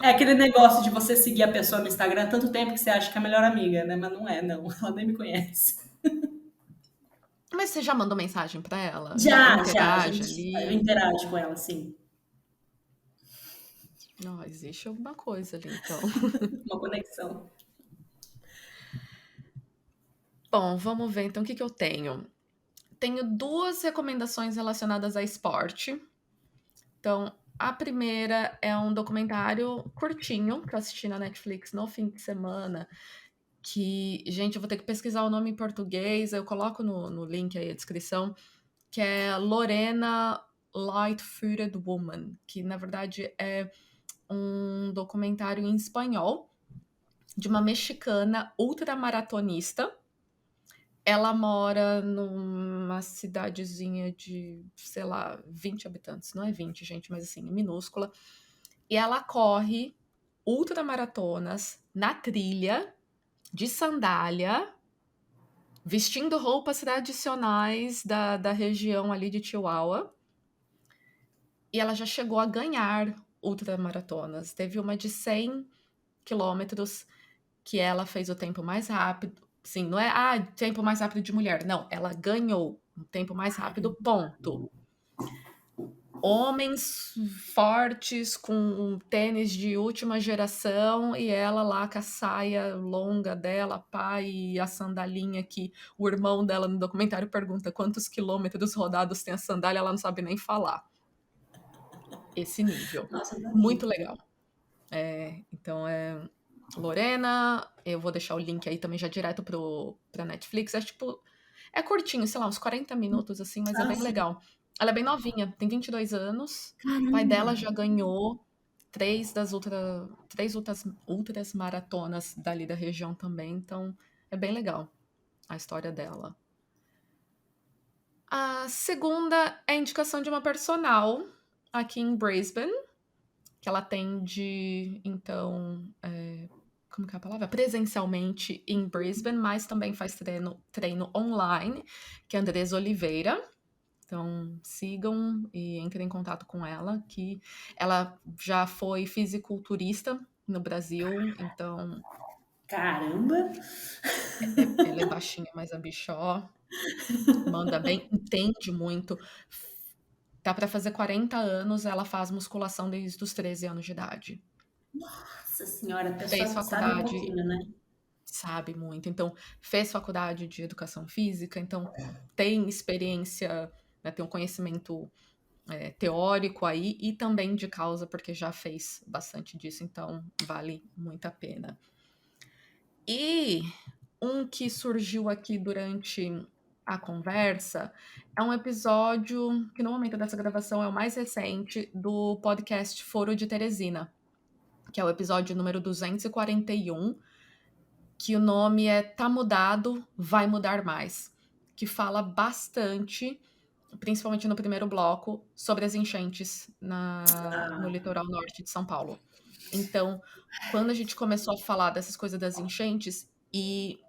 É aquele negócio de você seguir a pessoa no Instagram há tanto tempo que você acha que é a melhor amiga, né? Mas não é, não. Ela nem me conhece. Mas você já mandou mensagem pra ela? Já Já, a interage gente ali? interage com ela, sim. Não, existe alguma coisa ali, então. Uma conexão. Bom, vamos ver então o que eu tenho. Tenho 2 recomendações relacionadas a esporte. Então, a primeira é um documentário curtinho que eu assisti na Netflix no fim de semana, que, gente, eu vou ter que pesquisar o nome em português, eu coloco no link aí a descrição, que é Lorena Light-Footed Woman, que na verdade é um documentário em espanhol de uma mexicana ultramaratonista. Ela mora numa cidadezinha de, sei lá, 20 habitantes. Não é 20, gente, mas assim, minúscula. E ela corre ultramaratonas na trilha, de sandália, vestindo roupas tradicionais da região ali de Chihuahua. E ela já chegou a ganhar ultramaratonas. Teve uma de 100 quilômetros que ela fez o tempo mais rápido. Sim, não é tempo mais rápido de mulher. Não, ela ganhou um tempo mais rápido, ponto. Homens fortes com um tênis de última geração e ela lá com a saia longa dela, pá, e a sandalinha que o irmão dela no documentário pergunta quantos quilômetros rodados tem a sandália, ela não sabe nem falar. Esse nível. Nossa, Muito adorei. legal. Então Lorena, eu vou deixar o link aí também já direto pra Netflix. É curtinho, sei lá, uns 40 minutos assim, mas é Ah, bem sim. legal. Ela é bem novinha, tem 22 anos. O pai Caramba. dela já ganhou três outras maratonas dali da região também, então é bem legal a história dela. A segunda é a indicação de uma personal aqui em Brisbane, que ela atende, então, como que é a palavra? Presencialmente em Brisbane, mas também faz treino online, que é a Andresa Oliveira. Então, sigam e entrem em contato com ela, que ela já foi fisiculturista no Brasil, então Caramba. ela é baixinha, mas a bicha, ó, manda bem, entende muito. Tá pra fazer 40 anos, ela faz musculação desde os 13 anos de idade. Nossa senhora, a Fez pessoa sabe um faculdade, pouquinho, né? sabe muito. Então, fez faculdade de educação física, então tem experiência, né, tem um conhecimento teórico aí e também de causa, porque já fez bastante disso, então vale muito a pena. E um que surgiu aqui durante a conversa é um episódio que no momento dessa gravação é o mais recente do podcast Foro de Teresina, que é o episódio número 241, que o nome é Tá Mudado, Vai Mudar Mais, que fala bastante, principalmente no primeiro bloco, sobre as enchentes no Ah, litoral norte de São Paulo. Então, quando a gente começou a falar dessas coisas das enchentes, e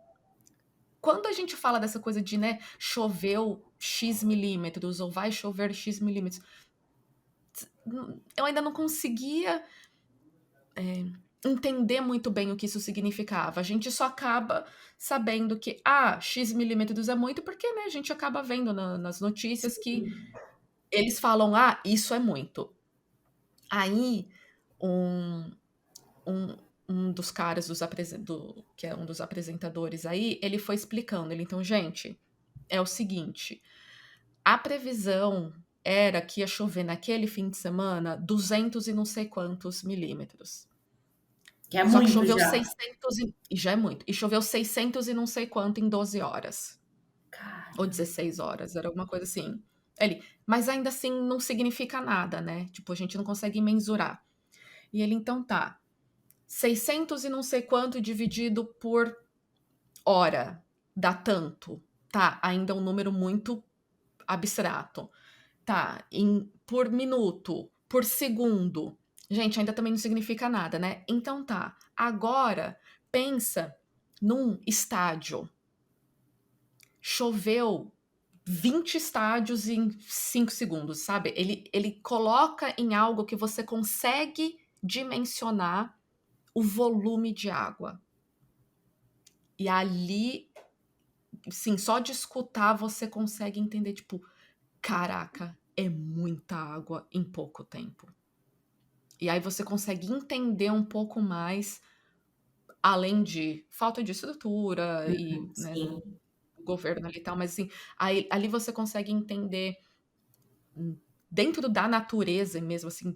quando a gente fala dessa coisa de, né, choveu X milímetros, ou vai chover X milímetros, eu ainda não conseguia entender muito bem o que isso significava. A gente só acaba sabendo que, X milímetros é muito, porque, né, a gente acaba vendo nas notícias que eles falam, isso é muito. Aí, um, um, um dos caras, que é um dos apresentadores aí, ele foi explicando. Então, gente, é o seguinte, a previsão era que ia chover naquele fim de semana 200 e não sei quantos milímetros. Que é Só que muito choveu já. 600 e já é muito. E choveu 600 e não sei quanto em 12 horas. Ou Cara, 16 horas, era alguma coisa assim. Ele, mas ainda assim não significa nada, né? Tipo, a gente não consegue mensurar. E ele, então tá, 600 e não sei quanto dividido por hora dá tanto. Tá, ainda é um número muito abstrato. Tá, por minuto, por segundo. Gente, ainda também não significa nada, né? Então tá, agora pensa num estádio. Choveu 20 estádios em 5 segundos, sabe? Ele coloca em algo que você consegue dimensionar o volume de água. E ali, sim, só de escutar você consegue entender, tipo, caraca, é muita água em pouco tempo. E aí você consegue entender um pouco mais, além de falta de estrutura e, né, sim. governo ali e tal, mas assim, aí, ali você consegue entender dentro da natureza mesmo, assim,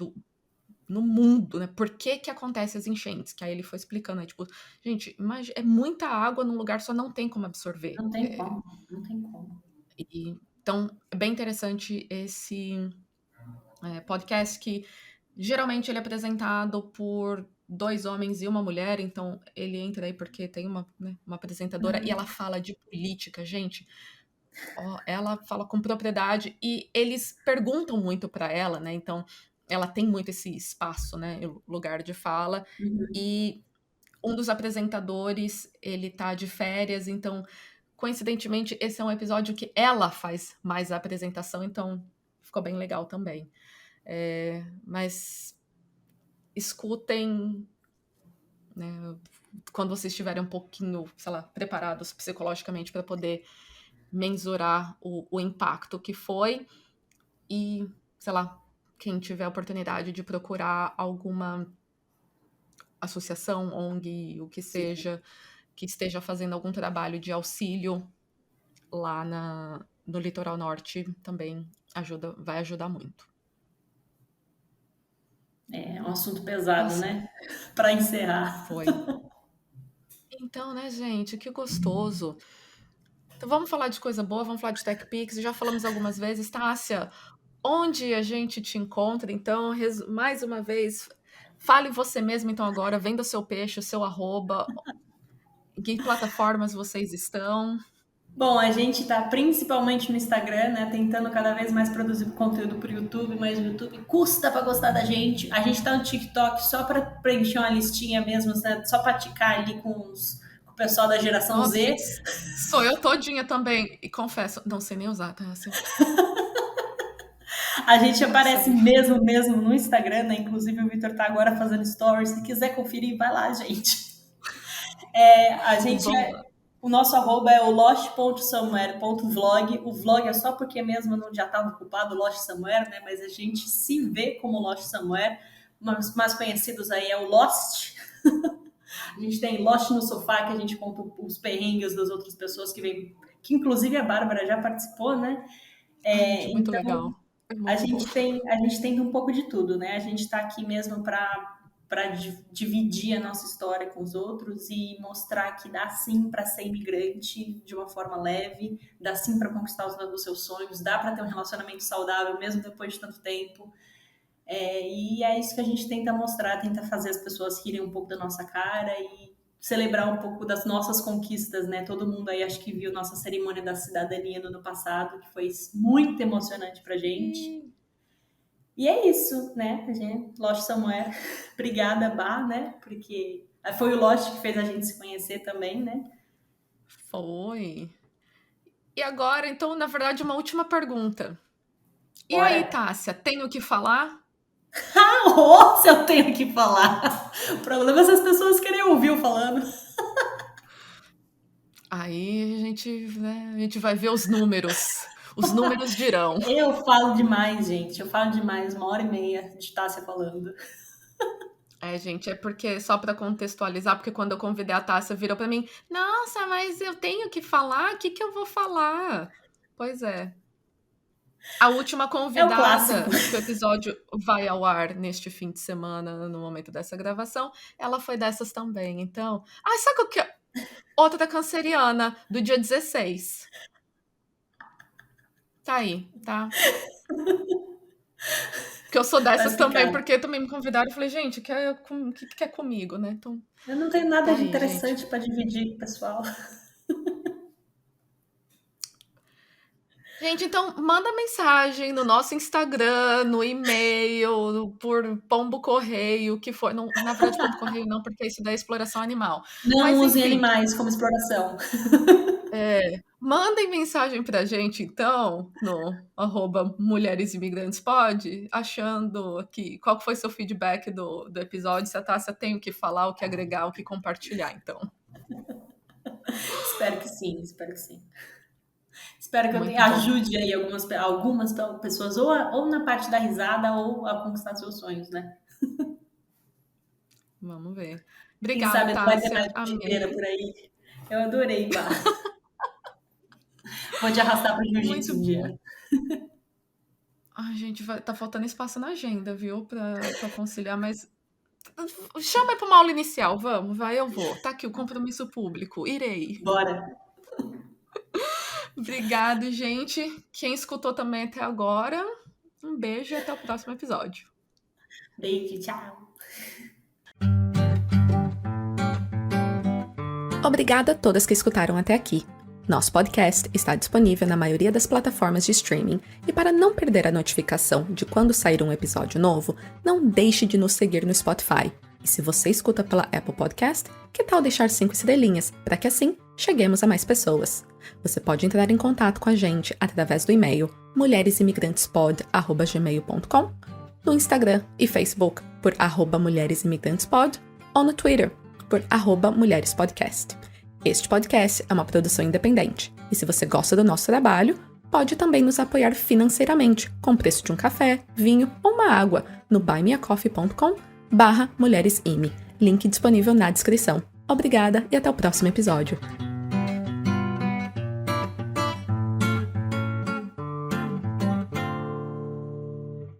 no mundo, né? Por que que acontecem as enchentes? Que aí ele foi explicando, né? Tipo, gente, é muita água num lugar só não tem como absorver. Não tem como, não tem como. Então, é bem interessante esse podcast que geralmente ele é apresentado por dois homens e uma mulher, então ele entra aí porque tem uma, né, uma apresentadora e ela fala de política, gente. Ó, ela fala com propriedade e eles perguntam muito para ela, né? Então, ela tem muito esse espaço, né? Lugar de fala. E um dos apresentadores, ele tá de férias, então, coincidentemente, esse é um episódio que ela faz mais a apresentação, então ficou bem legal também. Mas escutem, né, quando vocês estiverem um pouquinho, sei lá, preparados psicologicamente para poder mensurar o impacto que foi e, sei lá, quem tiver a oportunidade de procurar alguma associação, ONG, o que Sim. seja, que esteja fazendo algum trabalho de auxílio lá no litoral norte também vai ajudar muito. É um assunto pesado, Nossa, né? Para encerrar. foi. Então, né, gente, que gostoso. Então vamos falar de coisa boa, vamos falar de TechPix. Já falamos algumas vezes, Tássia, onde a gente te encontra? Então, mais uma vez, fale você mesmo então agora, venda o seu peixe, o seu arroba, em que plataformas vocês estão. Bom, a gente está principalmente no Instagram, né? Tentando cada vez mais produzir conteúdo para o YouTube, mas o YouTube custa para gostar da gente. A gente está no TikTok só para preencher uma listinha mesmo, né? Só para ticar ali com o pessoal da geração Nossa, Z. gente, sou eu todinha também. E confesso, não sei nem usar, Tássia. A gente Não aparece sei. mesmo no Instagram, né? Inclusive o Vitor tá agora fazendo stories. Se quiser conferir, vai lá, gente. A gente Vamos lá. o nosso arroba é o lost.somewhere.vlog. O vlog é só porque mesmo não já estava ocupado o Lost Somewhere, né? Mas a gente se vê como Lost Somewhere. Os mais conhecidos aí é o Lost. A gente tem Lost no Sofá, que a gente conta os perrengues das outras pessoas que vêm, que inclusive a Bárbara já participou, né? Ai, gente, muito Então, legal. É muito bom. a gente tem um pouco de tudo, né? A gente está aqui mesmo para dividir a nossa história com os outros e mostrar que dá sim para ser imigrante de uma forma leve, dá sim para conquistar os seus sonhos, dá para ter um relacionamento saudável mesmo depois de tanto tempo. E é isso que a gente tenta mostrar, tenta fazer as pessoas rirem um pouco da nossa cara e celebrar um pouco das nossas conquistas, né? Todo mundo aí acho que viu nossa cerimônia da cidadania no ano passado, que foi muito emocionante pra gente. E é isso, né? A gente, Lost Somewhere. Obrigada, Bá, né? Porque foi o Lost que fez a gente se conhecer também, né? Foi. E agora, então, na verdade, uma última pergunta. E aí, Bora. Tássia, tenho o que falar? Ou se eu tenho que falar. O problema é se as pessoas querem ouvir eu falando. Aí né, a gente vai ver os números. Os números dirão. Eu falo demais, gente. Eu falo demais, 1h30 de Tássia falando. Gente, é porque, só para contextualizar, porque quando eu convidei a Tássia, virou para mim, nossa, mas eu tenho que falar? O que que eu vou falar? Pois é. A última convidada, clássico. que o episódio vai ao ar neste fim de semana, no momento dessa gravação, ela foi dessas também. Então, sabe o que? Outra canceriana, do dia 16. Tá aí, tá? Porque eu sou dessas também, porque também me convidaram e falei, gente, o que quer comigo, né? Então, Eu não tenho nada tá de aí, interessante gente. para dividir com o pessoal. Gente, então manda mensagem no nosso Instagram, no e-mail, por pombo correio, que for. Não, na verdade, pombo correio não, porque isso daí é exploração animal. Não Mas usem enfim, animais como exploração. mandem mensagem pra gente, então, no @mulheresimigrantespod, achando que qual que foi seu feedback do episódio, se a Tássia tem o que falar, o que agregar, o que compartilhar, então. Espero que sim, espero que sim. Espero que eu Muito bom. ajude aí algumas pessoas, ou na parte da risada, ou a conquistar seus sonhos, né? Vamos ver. Quem Obrigada, sabe não vai ter Tássia. mais jiu-jiteira Amei. por aí. Eu adorei, Bá. Vou te arrastar pro jiu-jitsu Muito um bom. dia. Ai, gente, tá faltando espaço na agenda, viu? Pra conciliar, mas chama aí pra uma aula inicial, vamos, vai, eu vou. Tá aqui o compromisso público, irei. Bora. Obrigado, gente. Quem escutou também até agora, um beijo e até o próximo episódio. Beijo, tchau. Obrigada a todas que escutaram até aqui. Nosso podcast está disponível na maioria das plataformas de streaming e para não perder a notificação de quando sair um episódio novo, não deixe de nos seguir no Spotify. E se você escuta pela Apple Podcast, que tal deixar 5 estrelinhas para que assim cheguemos a mais pessoas? Você pode entrar em contato com a gente através do e-mail mulheresimigrantespod@gmail.com, no Instagram e Facebook por @mulheresimigrantespod ou no Twitter por @mulherespodcast. Este podcast é uma produção independente, e se você gosta do nosso trabalho, pode também nos apoiar financeiramente, com o preço de um café, vinho ou uma água, no buymeacoffee.com/mulheresime, link disponível na descrição. Obrigada e até o próximo episódio.